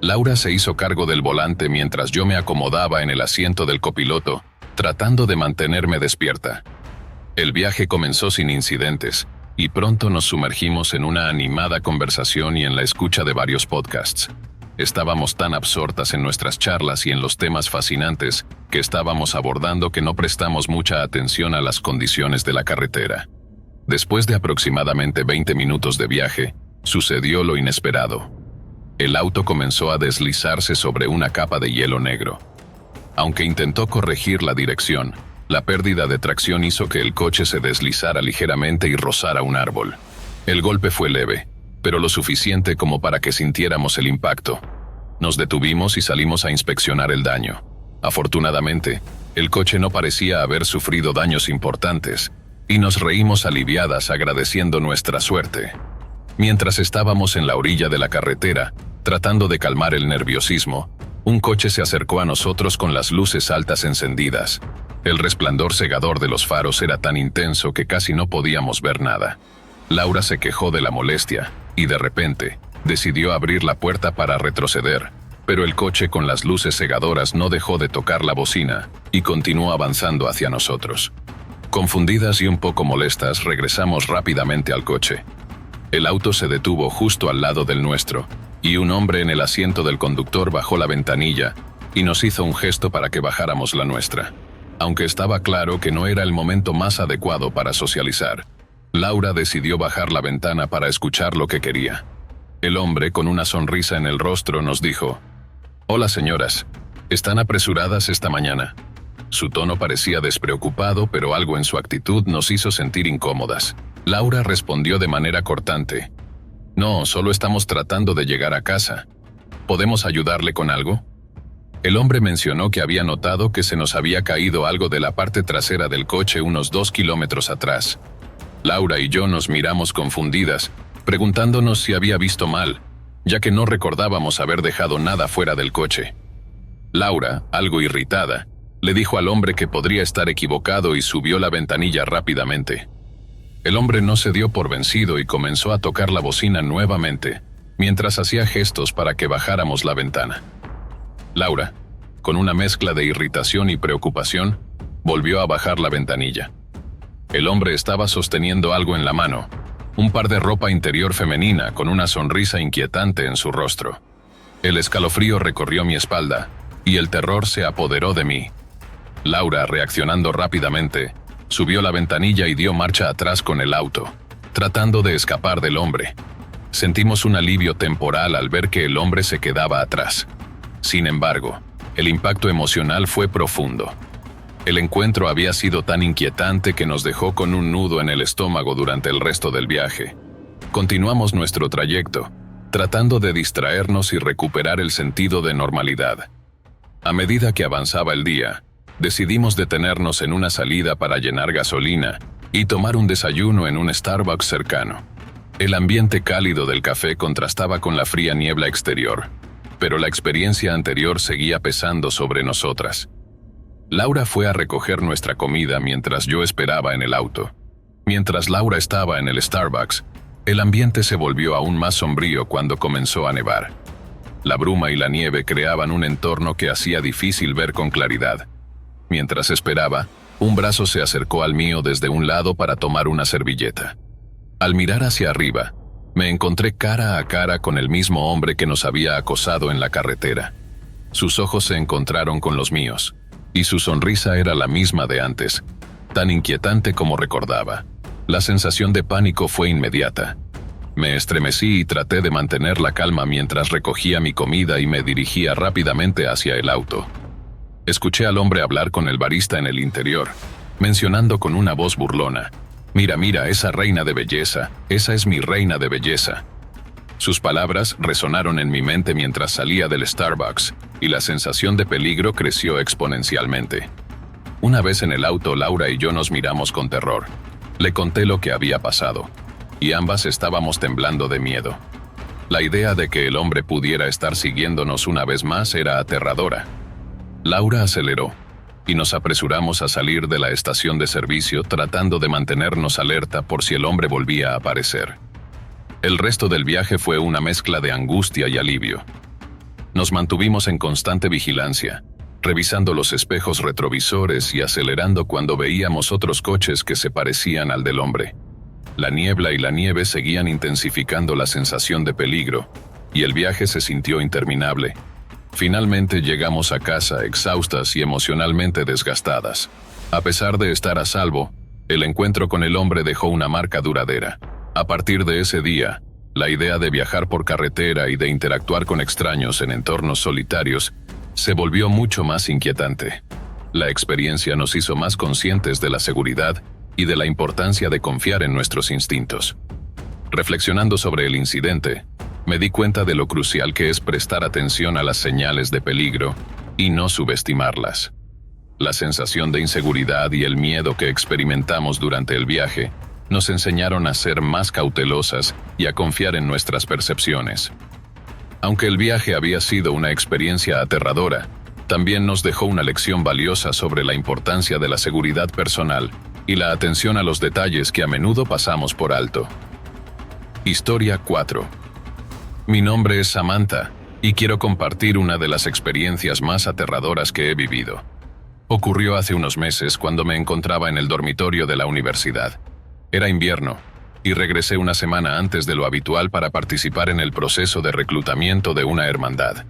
Laura se hizo cargo del volante mientras yo me acomodaba en el asiento del copiloto, tratando de mantenerme despierta. El viaje comenzó sin incidentes, y pronto nos sumergimos en una animada conversación y en la escucha de varios podcasts. Estábamos tan absortas en nuestras charlas y en los temas fascinantes que estábamos abordando que no prestamos mucha atención a las condiciones de la carretera. Después de aproximadamente 20 minutos de viaje, sucedió lo inesperado. El auto comenzó a deslizarse sobre una capa de hielo negro. Aunque intentó corregir la dirección, la pérdida de tracción hizo que el coche se deslizara ligeramente y rozara un árbol. El golpe fue leve, pero lo suficiente como para que sintiéramos el impacto. Nos detuvimos y salimos a inspeccionar el daño. Afortunadamente, el coche no parecía haber sufrido daños importantes, y nos reímos aliviadas agradeciendo nuestra suerte. Mientras estábamos en la orilla de la carretera, tratando de calmar el nerviosismo, un coche se acercó a nosotros con las luces altas encendidas. El resplandor cegador de los faros era tan intenso que casi no podíamos ver nada. Laura se quejó de la molestia, y de repente, decidió abrir la puerta para retroceder, pero el coche con las luces cegadoras no dejó de tocar la bocina, y continuó avanzando hacia nosotros. Confundidas y un poco molestas, regresamos rápidamente al coche. El auto se detuvo justo al lado del nuestro, y un hombre en el asiento del conductor bajó la ventanilla y nos hizo un gesto para que bajáramos la nuestra. Aunque estaba claro que no era el momento más adecuado para socializar, Laura decidió bajar la ventana para escuchar lo que quería. El hombre, con una sonrisa en el rostro, nos dijo: «Hola señoras, ¿están apresuradas esta mañana?». Su tono parecía despreocupado, pero algo en su actitud nos hizo sentir incómodas. Laura respondió de manera cortante: «No, solo estamos tratando de llegar a casa. ¿Podemos ayudarle con algo?». El hombre mencionó que había notado que se nos había caído algo de la parte trasera del coche unos 2 kilómetros atrás. Laura y yo nos miramos confundidas, preguntándonos si había visto mal, ya que no recordábamos haber dejado nada fuera del coche. Laura, algo irritada, le dijo al hombre que podría estar equivocado y subió la ventanilla rápidamente. El hombre no se dio por vencido y comenzó a tocar la bocina nuevamente, mientras hacía gestos para que bajáramos la ventana. Laura, con una mezcla de irritación y preocupación, volvió a bajar la ventanilla. El hombre estaba sosteniendo algo en la mano, un par de ropa interior femenina con una sonrisa inquietante en su rostro. El escalofrío recorrió mi espalda, y el terror se apoderó de mí. Laura, reaccionando rápidamente, subió la ventanilla y dio marcha atrás con el auto, tratando de escapar del hombre. Sentimos un alivio temporal al ver que el hombre se quedaba atrás. Sin embargo, el impacto emocional fue profundo. El encuentro había sido tan inquietante que nos dejó con un nudo en el estómago durante el resto del viaje. Continuamos nuestro trayecto, tratando de distraernos y recuperar el sentido de normalidad. A medida que avanzaba el día, decidimos detenernos en una salida para llenar gasolina y tomar un desayuno en un Starbucks cercano. El ambiente cálido del café contrastaba con la fría niebla exterior, pero la experiencia anterior seguía pesando sobre nosotras. Laura fue a recoger nuestra comida mientras yo esperaba en el auto. Mientras Laura estaba en el Starbucks, el ambiente se volvió aún más sombrío cuando comenzó a nevar. La bruma y la nieve creaban un entorno que hacía difícil ver con claridad. Mientras esperaba, un brazo se acercó al mío desde un lado para tomar una servilleta. Al mirar hacia arriba, me encontré cara a cara con el mismo hombre que nos había acosado en la carretera. Sus ojos se encontraron con los míos, y su sonrisa era la misma de antes, tan inquietante como recordaba. La sensación de pánico fue inmediata. Me estremecí y traté de mantener la calma mientras recogía mi comida y me dirigía rápidamente hacia el auto. Escuché al hombre hablar con el barista en el interior, mencionando con una voz burlona: «Mira, mira, esa reina de belleza, esa es mi reina de belleza». Sus palabras resonaron en mi mente mientras salía del Starbucks, y la sensación de peligro creció exponencialmente. Una vez en el auto, Laura y yo nos miramos con terror. Le conté lo que había pasado, y ambas estábamos temblando de miedo. La idea de que el hombre pudiera estar siguiéndonos una vez más era aterradora. Laura aceleró, y nos apresuramos a salir de la estación de servicio tratando de mantenernos alerta por si el hombre volvía a aparecer. El resto del viaje fue una mezcla de angustia y alivio. Nos mantuvimos en constante vigilancia, revisando los espejos retrovisores y acelerando cuando veíamos otros coches que se parecían al del hombre. La niebla y la nieve seguían intensificando la sensación de peligro, y el viaje se sintió interminable. Finalmente llegamos a casa exhaustas y emocionalmente desgastadas. A pesar de estar a salvo, el encuentro con el hombre dejó una marca duradera. A partir de ese día, la idea de viajar por carretera y de interactuar con extraños en entornos solitarios se volvió mucho más inquietante. La experiencia nos hizo más conscientes de la seguridad y de la importancia de confiar en nuestros instintos. Reflexionando sobre el incidente, me di cuenta de lo crucial que es prestar atención a las señales de peligro y no subestimarlas. La sensación de inseguridad y el miedo que experimentamos durante el viaje nos enseñaron a ser más cautelosas y a confiar en nuestras percepciones. Aunque el viaje había sido una experiencia aterradora, también nos dejó una lección valiosa sobre la importancia de la seguridad personal y la atención a los detalles que a menudo pasamos por alto. Historia 4. Mi nombre es Samantha y quiero compartir una de las experiencias más aterradoras que he vivido. Ocurrió hace unos meses cuando me encontraba en el dormitorio de la universidad. Era invierno y regresé una semana antes de lo habitual para participar en el proceso de reclutamiento de una hermandad.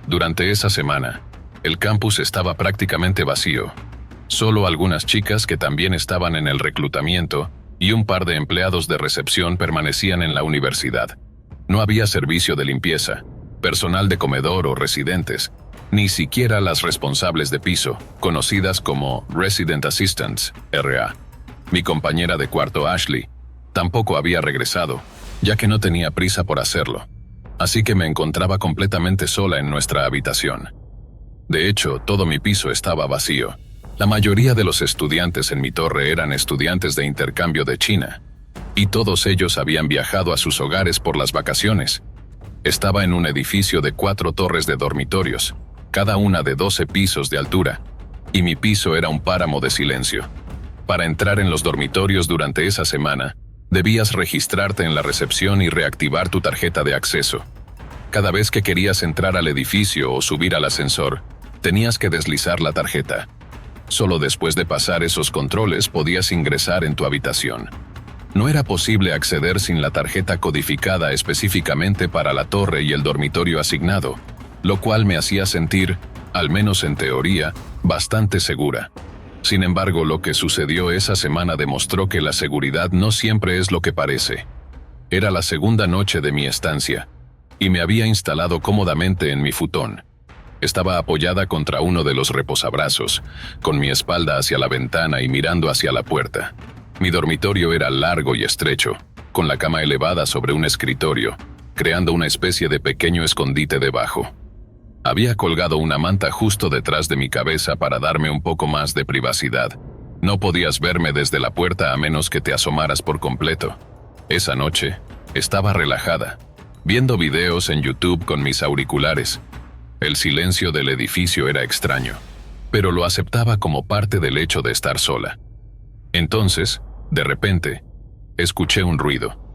Durante esa semana, el campus estaba prácticamente vacío. Solo algunas chicas que también estaban en el reclutamiento y un par de empleados de recepción permanecían en la universidad. No había servicio de limpieza, personal de comedor o residentes, ni siquiera las responsables de piso, conocidas como Resident Assistants, RA. Mi compañera de cuarto, Ashley, tampoco había regresado, ya que no tenía prisa por hacerlo. Así que me encontraba completamente sola en nuestra habitación. De hecho, todo mi piso estaba vacío. La mayoría de los estudiantes en mi torre eran estudiantes de intercambio de China, y todos ellos habían viajado a sus hogares por las vacaciones. Estaba en un edificio de 4 torres de dormitorios, cada una de 12 pisos de altura, y mi piso era un páramo de silencio. Para entrar en los dormitorios durante esa semana, debías registrarte en la recepción y reactivar tu tarjeta de acceso. Cada vez que querías entrar al edificio o subir al ascensor, tenías que deslizar la tarjeta. Solo después de pasar esos controles podías ingresar en tu habitación. No era posible acceder sin la tarjeta codificada específicamente para la torre y el dormitorio asignado, lo cual me hacía sentir, al menos en teoría, bastante segura. Sin embargo, lo que sucedió esa semana demostró que la seguridad no siempre es lo que parece. Era la segunda noche de mi estancia, y me había instalado cómodamente en mi futón. Estaba apoyada contra uno de los reposabrazos, con mi espalda hacia la ventana y mirando hacia la puerta. Mi dormitorio era largo y estrecho, con la cama elevada sobre un escritorio, creando una especie de pequeño escondite debajo. Había colgado una manta justo detrás de mi cabeza para darme un poco más de privacidad. No podías verme desde la puerta a menos que te asomaras por completo. Esa noche, estaba relajada, viendo videos en YouTube con mis auriculares. El silencio del edificio era extraño, pero lo aceptaba como parte del hecho de estar sola. Entonces, de repente, escuché un ruido.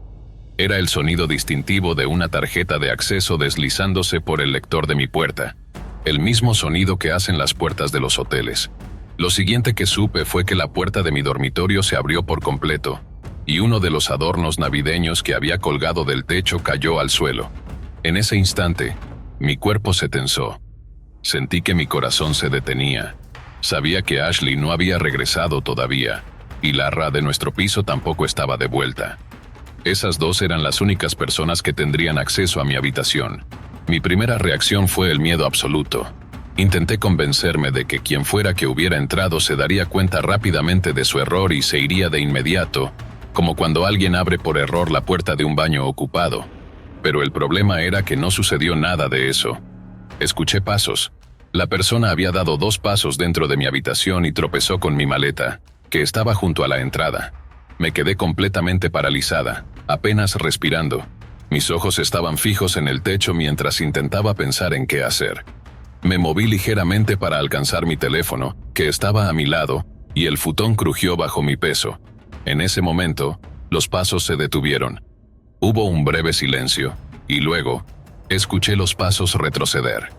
Era el sonido distintivo de una tarjeta de acceso deslizándose por el lector de mi puerta, el mismo sonido que hacen las puertas de los hoteles. Lo siguiente que supe fue que la puerta de mi dormitorio se abrió por completo, y uno de los adornos navideños que había colgado del techo cayó al suelo. En ese instante, mi cuerpo se tensó. Sentí que mi corazón se detenía. Sabía que Ashley no había regresado todavía, y Lara de nuestro piso tampoco estaba de vuelta. Esas dos eran las únicas personas que tendrían acceso a mi habitación. Mi primera reacción fue el miedo absoluto. Intenté convencerme de que quien fuera que hubiera entrado se daría cuenta rápidamente de su error y se iría de inmediato, como cuando alguien abre por error la puerta de un baño ocupado. Pero el problema era que no sucedió nada de eso. Escuché pasos. La persona había dado 2 pasos dentro de mi habitación y tropezó con mi maleta, que estaba junto a la entrada. Me quedé completamente paralizada, apenas respirando. Mis ojos estaban fijos en el techo mientras intentaba pensar en qué hacer. Me moví ligeramente para alcanzar mi teléfono, que estaba a mi lado, y el futón crujió bajo mi peso. En ese momento, los pasos se detuvieron. Hubo un breve silencio, y luego, escuché los pasos retroceder.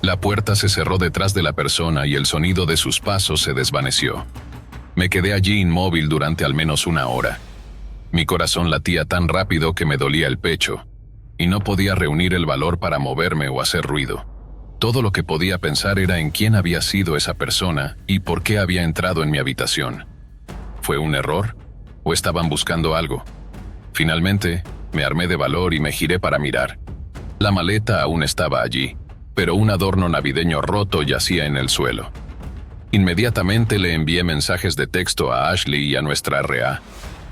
La puerta se cerró detrás de la persona y el sonido de sus pasos se desvaneció. Me quedé allí inmóvil durante al menos 1 hora. Mi corazón latía tan rápido que me dolía el pecho, y no podía reunir el valor para moverme o hacer ruido. Todo lo que podía pensar era en quién había sido esa persona y por qué había entrado en mi habitación. ¿Fue un error? ¿O estaban buscando algo? Finalmente, me armé de valor y me giré para mirar. La maleta aún estaba allí, pero un adorno navideño roto yacía en el suelo. Inmediatamente le envié mensajes de texto a Ashley y a nuestra RA,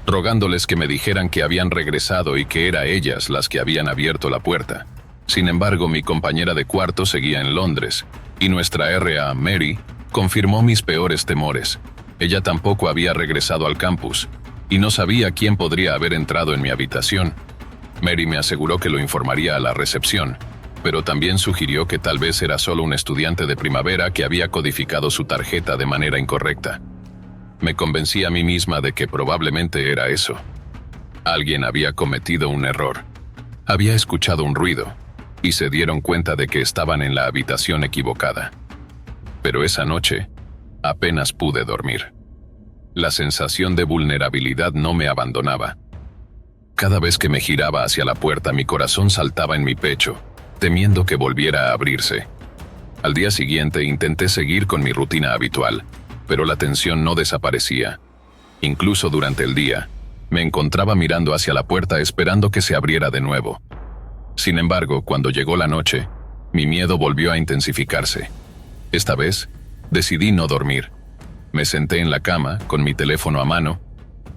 rogándoles que me dijeran que habían regresado y que eran ellas las que habían abierto la puerta. Sin embargo, mi compañera de cuarto seguía en Londres, y nuestra RA, Mary, confirmó mis peores temores. Ella tampoco había regresado al campus, y no sabía quién podría haber entrado en mi habitación. Mary me aseguró que lo informaría a la recepción, pero también sugirió que tal vez era solo un estudiante de primavera que había codificado su tarjeta de manera incorrecta. Me convencí a mí misma de que probablemente era eso. Alguien había cometido un error. Había escuchado un ruido, y se dieron cuenta de que estaban en la habitación equivocada. Pero esa noche, apenas pude dormir. La sensación de vulnerabilidad no me abandonaba. Cada vez que me giraba hacia la puerta, mi corazón saltaba en mi pecho, temiendo que volviera a abrirse. Al día siguiente intenté seguir con mi rutina habitual, pero la tensión no desaparecía. Incluso durante el día, me encontraba mirando hacia la puerta esperando que se abriera de nuevo. Sin embargo, cuando llegó la noche, mi miedo volvió a intensificarse. Esta vez, decidí no dormir. Me senté en la cama, con mi teléfono a mano,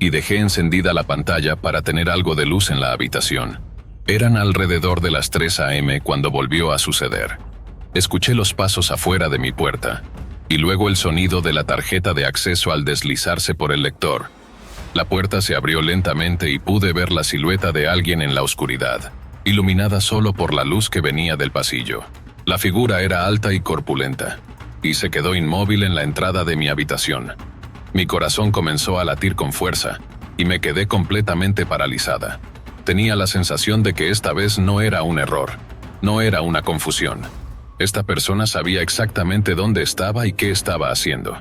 y dejé encendida la pantalla para tener algo de luz en la habitación. Eran alrededor de las 3 a.m. cuando volvió a suceder. Escuché los pasos afuera de mi puerta, y luego el sonido de la tarjeta de acceso al deslizarse por el lector. La puerta se abrió lentamente y pude ver la silueta de alguien en la oscuridad, iluminada solo por la luz que venía del pasillo. La figura era alta y corpulenta, y se quedó inmóvil en la entrada de mi habitación. Mi corazón comenzó a latir con fuerza, y me quedé completamente paralizada. Tenía la sensación de que esta vez no era un error, no era una confusión. Esta persona sabía exactamente dónde estaba y qué estaba haciendo.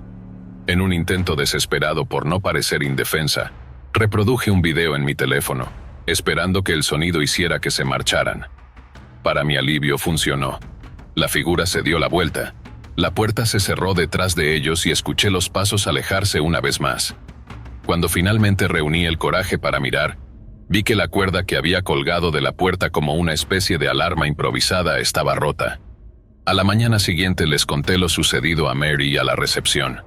En un intento desesperado por no parecer indefensa, reproduje un video en mi teléfono, esperando que el sonido hiciera que se marcharan. Para mi alivio funcionó. La figura se dio la vuelta. La puerta se cerró detrás de ellos y escuché los pasos alejarse una vez más. Cuando finalmente reuní el coraje para mirar, vi que la cuerda que había colgado de la puerta como una especie de alarma improvisada estaba rota. A la mañana siguiente les conté lo sucedido a Mary y a la recepción.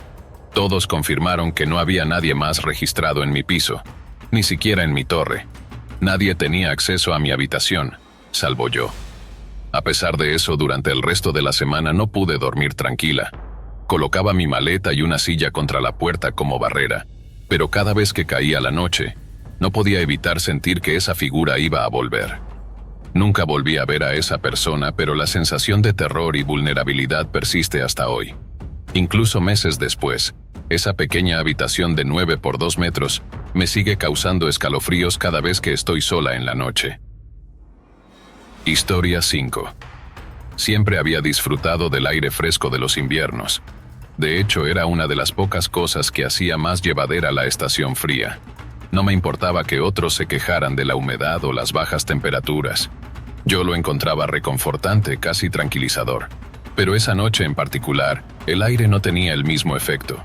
Todos confirmaron que no había nadie más registrado en mi piso, ni siquiera en mi torre. Nadie tenía acceso a mi habitación, salvo yo. A pesar de eso, durante el resto de la semana no pude dormir tranquila. Colocaba mi maleta y una silla contra la puerta como barrera, pero cada vez que caía la noche, no podía evitar sentir que esa figura iba a volver. Nunca volví a ver a esa persona, pero la sensación de terror y vulnerabilidad persiste hasta hoy. Incluso meses después, esa pequeña habitación de 9 por 2 metros me sigue causando escalofríos cada vez que estoy sola en la noche. Historia 5. Siempre había disfrutado del aire fresco de los inviernos. De hecho, era una de las pocas cosas que hacía más llevadera la estación fría. No me importaba que otros se quejaran de la humedad o las bajas temperaturas. Yo lo encontraba reconfortante, casi tranquilizador. Pero esa noche en particular, el aire no tenía el mismo efecto.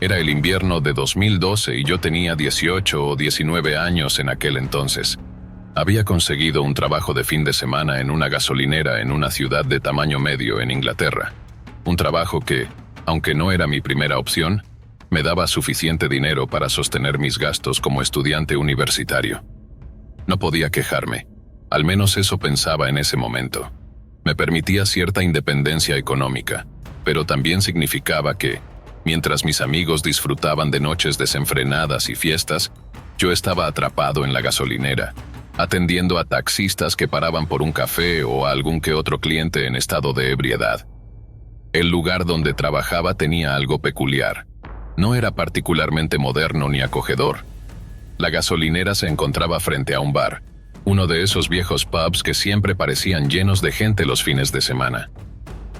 Era el invierno de 2012 y yo tenía 18 o 19 años en aquel entonces. Había conseguido un trabajo de fin de semana en una gasolinera en una ciudad de tamaño medio en Inglaterra. Un trabajo que, aunque no era mi primera opción, me daba suficiente dinero para sostener mis gastos como estudiante universitario. No podía quejarme, al menos eso pensaba en ese momento. Me permitía cierta independencia económica, pero también significaba que, mientras mis amigos disfrutaban de noches desenfrenadas y fiestas, yo estaba atrapado en la gasolinera, atendiendo a taxistas que paraban por un café o a algún que otro cliente en estado de ebriedad. El lugar donde trabajaba tenía algo peculiar. No era particularmente moderno ni acogedor. La gasolinera se encontraba frente a un bar, uno de esos viejos pubs que siempre parecían llenos de gente los fines de semana.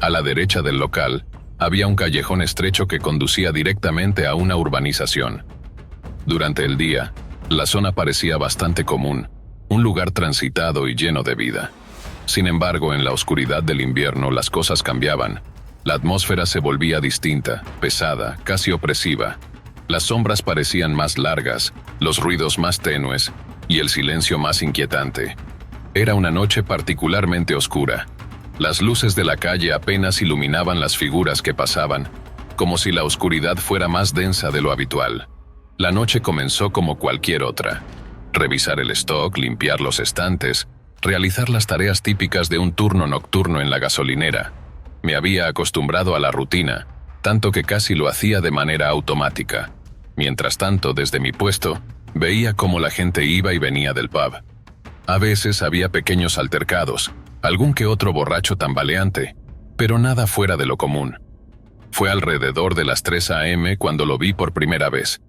A la derecha del local, había un callejón estrecho que conducía directamente a una urbanización. Durante el día, La zona parecía bastante común, un lugar transitado y lleno de vida. Sin embargo, en la oscuridad del invierno las cosas cambiaban. La atmósfera se volvía distinta, pesada, casi opresiva. Las sombras parecían más largas, los ruidos más tenues y el silencio más inquietante. Era una noche particularmente oscura. Las luces de la calle apenas iluminaban las figuras que pasaban, como si la oscuridad fuera más densa de lo habitual. La noche comenzó como cualquier otra. Revisar el stock, limpiar los estantes, realizar las tareas típicas de un turno nocturno en la gasolinera. Me había acostumbrado a la rutina, tanto que casi lo hacía de manera automática. Mientras tanto, desde mi puesto, veía cómo la gente iba y venía del pub. A veces había pequeños altercados, algún que otro borracho tambaleante, pero nada fuera de lo común. Fue alrededor de las 3 a.m. cuando lo vi por primera vez.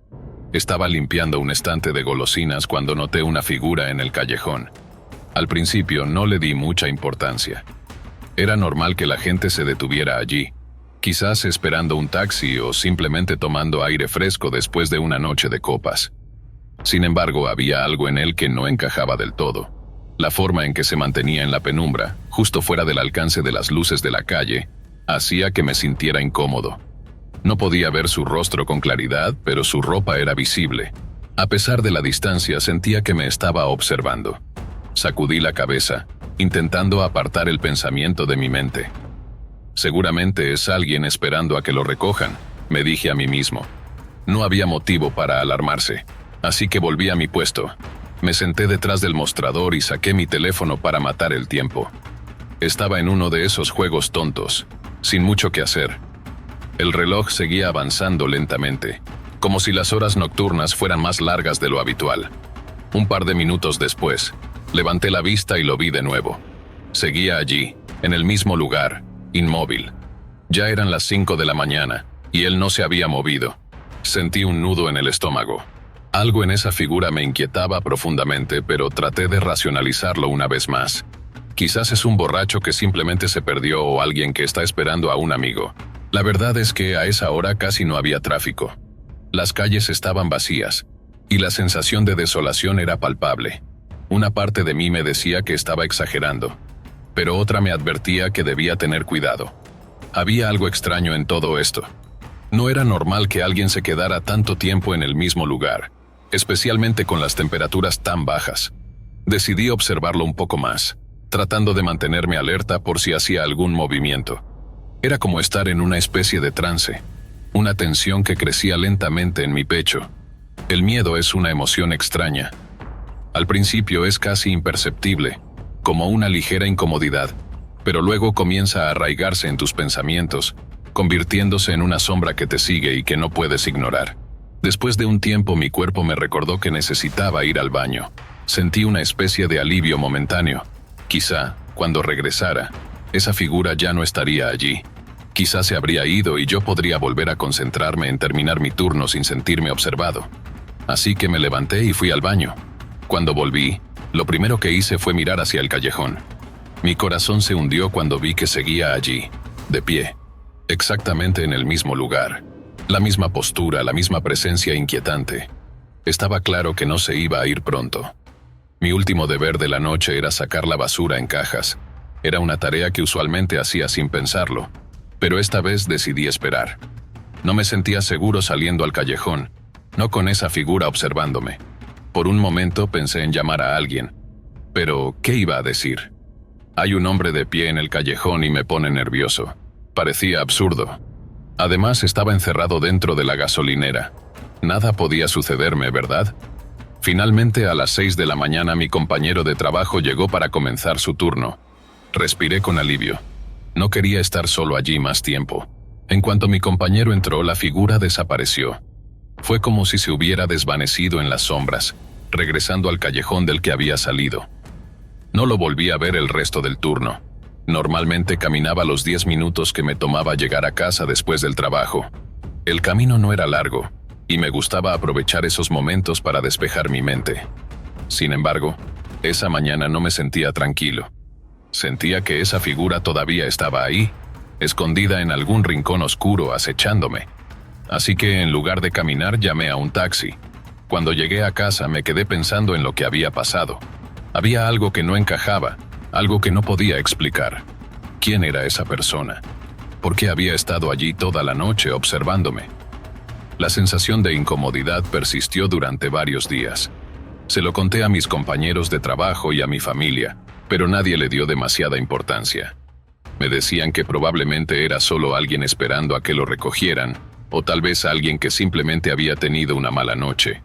Estaba limpiando un estante de golosinas cuando noté una figura en el callejón. Al principio no le di mucha importancia. Era normal que la gente se detuviera allí, quizás esperando un taxi o simplemente tomando aire fresco después de una noche de copas. Sin embargo, había algo en él que no encajaba del todo. La forma en que se mantenía en la penumbra, justo fuera del alcance de las luces de la calle, hacía que me sintiera incómodo. No podía ver su rostro con claridad, pero su ropa era visible. A pesar de la distancia, sentía que me estaba observando. Sacudí la cabeza, intentando apartar el pensamiento de mi mente. Seguramente es alguien esperando a que lo recojan, me dije a mí mismo. No había motivo para alarmarse, así que volví a mi puesto. Me senté detrás del mostrador y saqué mi teléfono para matar el tiempo. Estaba en uno de esos juegos tontos, sin mucho que hacer. El reloj seguía avanzando lentamente, como si las horas nocturnas fueran más largas de lo habitual. Un par de minutos después, levanté la vista y lo vi de nuevo. Seguía allí, en el mismo lugar, inmóvil. Ya eran las 5 de la mañana, y él no se había movido. Sentí un nudo en el estómago. Algo en esa figura me inquietaba profundamente, pero traté de racionalizarlo una vez más. Quizás es un borracho que simplemente se perdió o alguien que está esperando a un amigo. La verdad es que a esa hora casi no había tráfico. Las calles estaban vacías, y la sensación de desolación era palpable. Una parte de mí me decía que estaba exagerando, pero otra me advertía que debía tener cuidado. Había algo extraño en todo esto. No era normal que alguien se quedara tanto tiempo en el mismo lugar, especialmente con las temperaturas tan bajas. Decidí observarlo un poco más, tratando de mantenerme alerta por si hacía algún movimiento. Era como estar en una especie de trance, una tensión que crecía lentamente en mi pecho. El miedo es una emoción extraña. Al principio es casi imperceptible, como una ligera incomodidad, pero luego comienza a arraigarse en tus pensamientos, convirtiéndose en una sombra que te sigue y que no puedes ignorar. Después de un tiempo mi cuerpo me recordó que necesitaba ir al baño. Sentí una especie de alivio momentáneo. Quizá, cuando regresara, esa figura ya no estaría allí. Quizá se habría ido y yo podría volver a concentrarme en terminar mi turno sin sentirme observado. Así que me levanté y fui al baño. Cuando volví, lo primero que hice fue mirar hacia el callejón. Mi corazón se hundió cuando vi que seguía allí, de pie, exactamente en el mismo lugar. La misma postura, la misma presencia inquietante. Estaba claro que no se iba a ir pronto. Mi último deber de la noche era sacar la basura en cajas. Era una tarea que usualmente hacía sin pensarlo, pero esta vez decidí esperar. No me sentía seguro saliendo al callejón, no con esa figura observándome. Por un momento pensé en llamar a alguien, pero ¿qué iba a decir? Hay un hombre de pie en el callejón y me pone nervioso. Parecía absurdo. Además, estaba encerrado dentro de la gasolinera. Nada podía sucederme, ¿verdad? Finalmente, a las 6 de la mañana, mi compañero de trabajo llegó para comenzar su turno. Respiré con alivio. No quería estar solo allí más tiempo. En cuanto mi compañero entró, la figura desapareció. Fue como si se hubiera desvanecido en las sombras, regresando al callejón del que había salido. No lo volví a ver el resto del turno. Normalmente caminaba los 10 minutos que me tomaba llegar a casa después del trabajo. El camino no era largo, y me gustaba aprovechar esos momentos para despejar mi mente. Sin embargo, esa mañana no me sentía tranquilo. Sentía que esa figura todavía estaba ahí, escondida en algún rincón oscuro acechándome. Así que en lugar de caminar llamé a un taxi. Cuando llegué a casa me quedé pensando en lo que había pasado. Había algo que no encajaba, algo que no podía explicar. ¿Quién era esa persona? ¿Por qué había estado allí toda la noche observándome? La sensación de incomodidad persistió durante varios días. Se lo conté a mis compañeros de trabajo y a mi familia, pero nadie le dio demasiada importancia. Me decían que probablemente era solo alguien esperando a que lo recogieran, o tal vez alguien que simplemente había tenido una mala noche.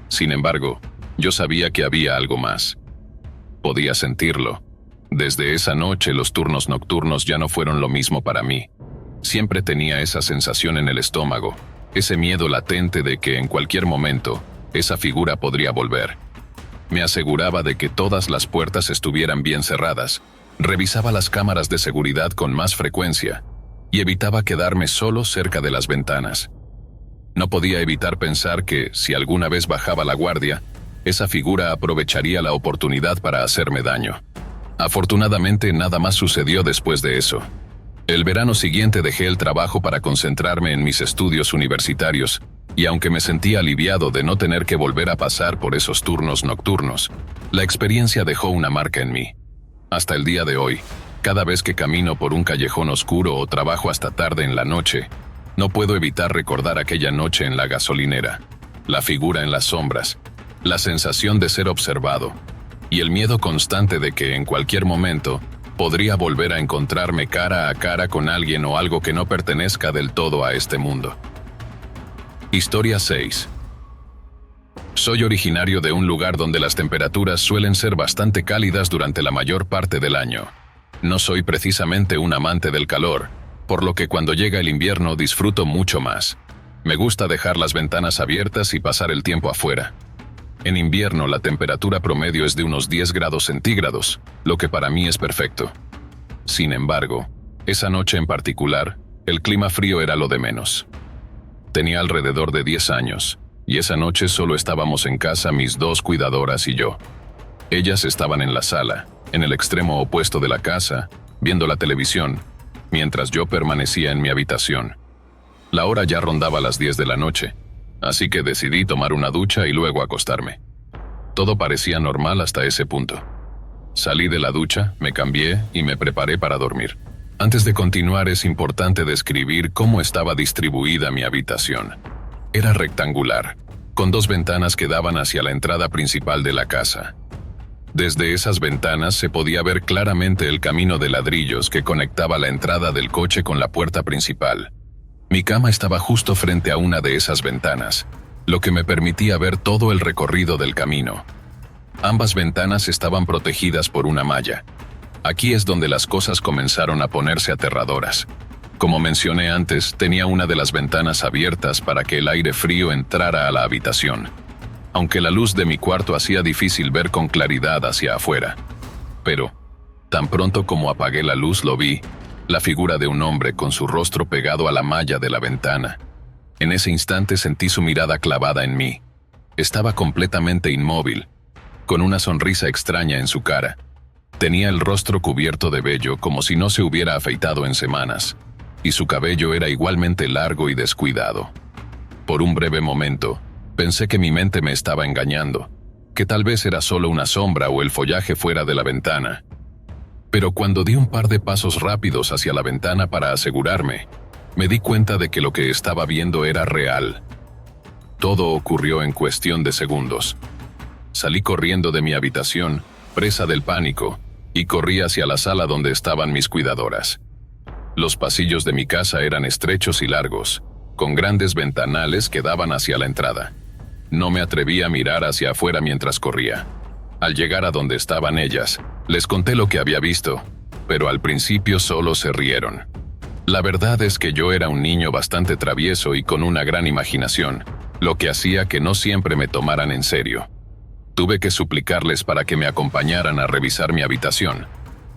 Sin embargo, yo sabía que había algo más. Podía sentirlo. Desde esa noche los turnos nocturnos ya no fueron lo mismo para mí. Siempre tenía esa sensación en el estómago, ese miedo latente de que en cualquier momento esa figura podría volver. Me aseguraba de que todas las puertas estuvieran bien cerradas, revisaba las cámaras de seguridad con más frecuencia y evitaba quedarme solo cerca de las ventanas. No podía evitar pensar que, si alguna vez bajaba la guardia, esa figura aprovecharía la oportunidad para hacerme daño. Afortunadamente, nada más sucedió después de eso. El verano siguiente dejé el trabajo para concentrarme en mis estudios universitarios, y aunque me sentía aliviado de no tener que volver a pasar por esos turnos nocturnos, la experiencia dejó una marca en mí. Hasta el día de hoy, cada vez que camino por un callejón oscuro o trabajo hasta tarde en la noche, no puedo evitar recordar aquella noche en la gasolinera, la figura en las sombras, la sensación de ser observado, y el miedo constante de que en cualquier momento podría volver a encontrarme cara a cara con alguien o algo que no pertenezca del todo a este mundo. Historia 6. Soy originario de un lugar donde las temperaturas suelen ser bastante cálidas durante la mayor parte del año. No soy precisamente un amante del calor, por lo que cuando llega el invierno disfruto mucho más. Me gusta dejar las ventanas abiertas y pasar el tiempo afuera. En invierno la temperatura promedio es de unos 10 grados centígrados, lo que para mí es perfecto. Sin embargo, esa noche en particular, el clima frío era lo de menos. Tenía alrededor de 10 años, y esa noche solo estábamos en casa mis dos cuidadoras y yo. Ellas estaban en la sala, en el extremo opuesto de la casa, viendo la televisión, mientras yo permanecía en mi habitación. La hora ya rondaba las 10 de la noche, así que decidí tomar una ducha y luego acostarme. Todo parecía normal hasta ese punto. Salí de la ducha, me cambié y me preparé para dormir. Antes de continuar, es importante describir cómo estaba distribuida mi habitación. Era rectangular, con dos ventanas que daban hacia la entrada principal de la casa. Desde esas ventanas se podía ver claramente el camino de ladrillos que conectaba la entrada del coche con la puerta principal. Mi cama estaba justo frente a una de esas ventanas, lo que me permitía ver todo el recorrido del camino. Ambas ventanas estaban protegidas por una malla. Aquí es donde las cosas comenzaron a ponerse aterradoras. Como mencioné antes, tenía una de las ventanas abiertas para que el aire frío entrara a la habitación, aunque la luz de mi cuarto hacía difícil ver con claridad hacia afuera. Pero, tan pronto como apagué la luz lo vi, la figura de un hombre con su rostro pegado a la malla de la ventana. En ese instante sentí su mirada clavada en mí. Estaba completamente inmóvil, con una sonrisa extraña en su cara. Tenía el rostro cubierto de vello como si no se hubiera afeitado en semanas, y su cabello era igualmente largo y descuidado. Por un breve momento, pensé que mi mente me estaba engañando, que tal vez era solo una sombra o el follaje fuera de la ventana. Pero cuando di un par de pasos rápidos hacia la ventana para asegurarme, me di cuenta de que lo que estaba viendo era real. Todo ocurrió en cuestión de segundos. Salí corriendo de mi habitación, presa del pánico, y corrí hacia la sala donde estaban mis cuidadoras. Los pasillos de mi casa eran estrechos y largos, con grandes ventanales que daban hacia la entrada. No me atreví a mirar hacia afuera mientras corría. Al llegar a donde estaban ellas, les conté lo que había visto, pero al principio solo se rieron. La verdad es que yo era un niño bastante travieso y con una gran imaginación, lo que hacía que no siempre me tomaran en serio. Tuve que suplicarles para que me acompañaran a revisar mi habitación.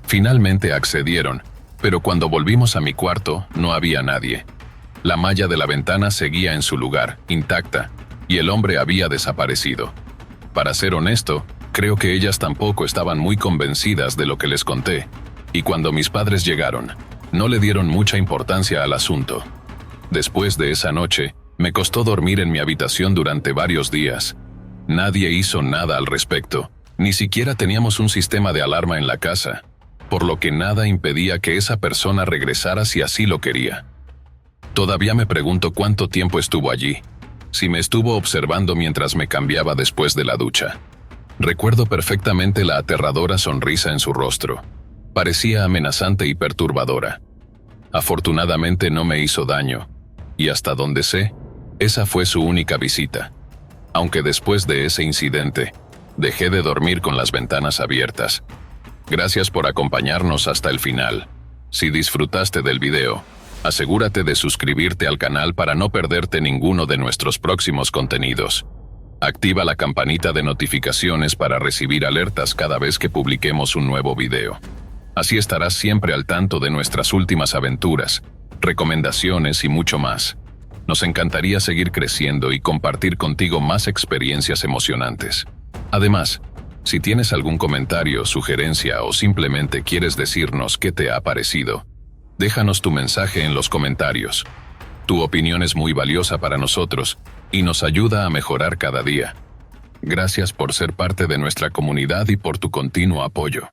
Finalmente accedieron, pero cuando volvimos a mi cuarto no había nadie. La malla de la ventana seguía en su lugar, intacta, y el hombre había desaparecido. Para ser honesto, creo que ellas tampoco estaban muy convencidas de lo que les conté, y cuando mis padres llegaron, no le dieron mucha importancia al asunto. Después de esa noche, me costó dormir en mi habitación durante varios días, Nadie hizo nada al respecto. Ni siquiera teníamos un sistema de alarma en la casa, por lo que nada impedía que esa persona regresara si así lo quería. Todavía me pregunto cuánto tiempo estuvo allí, si me estuvo observando mientras me cambiaba después de la ducha. Recuerdo perfectamente la aterradora sonrisa en su rostro. Parecía amenazante y perturbadora. Afortunadamente no me hizo daño, y hasta donde sé, esa fue su única visita. Aunque después de ese incidente, dejé de dormir con las ventanas abiertas. Gracias por acompañarnos hasta el final. Si disfrutaste del video, asegúrate de suscribirte al canal para no perderte ninguno de nuestros próximos contenidos. Activa la campanita de notificaciones para recibir alertas cada vez que publiquemos un nuevo video. Así estarás siempre al tanto de nuestras últimas aventuras, recomendaciones y mucho más. Nos encantaría seguir creciendo y compartir contigo más experiencias emocionantes. Además, si tienes algún comentario, sugerencia o simplemente quieres decirnos qué te ha parecido, déjanos tu mensaje en los comentarios. Tu opinión es muy valiosa para nosotros y nos ayuda a mejorar cada día. Gracias por ser parte de nuestra comunidad y por tu continuo apoyo.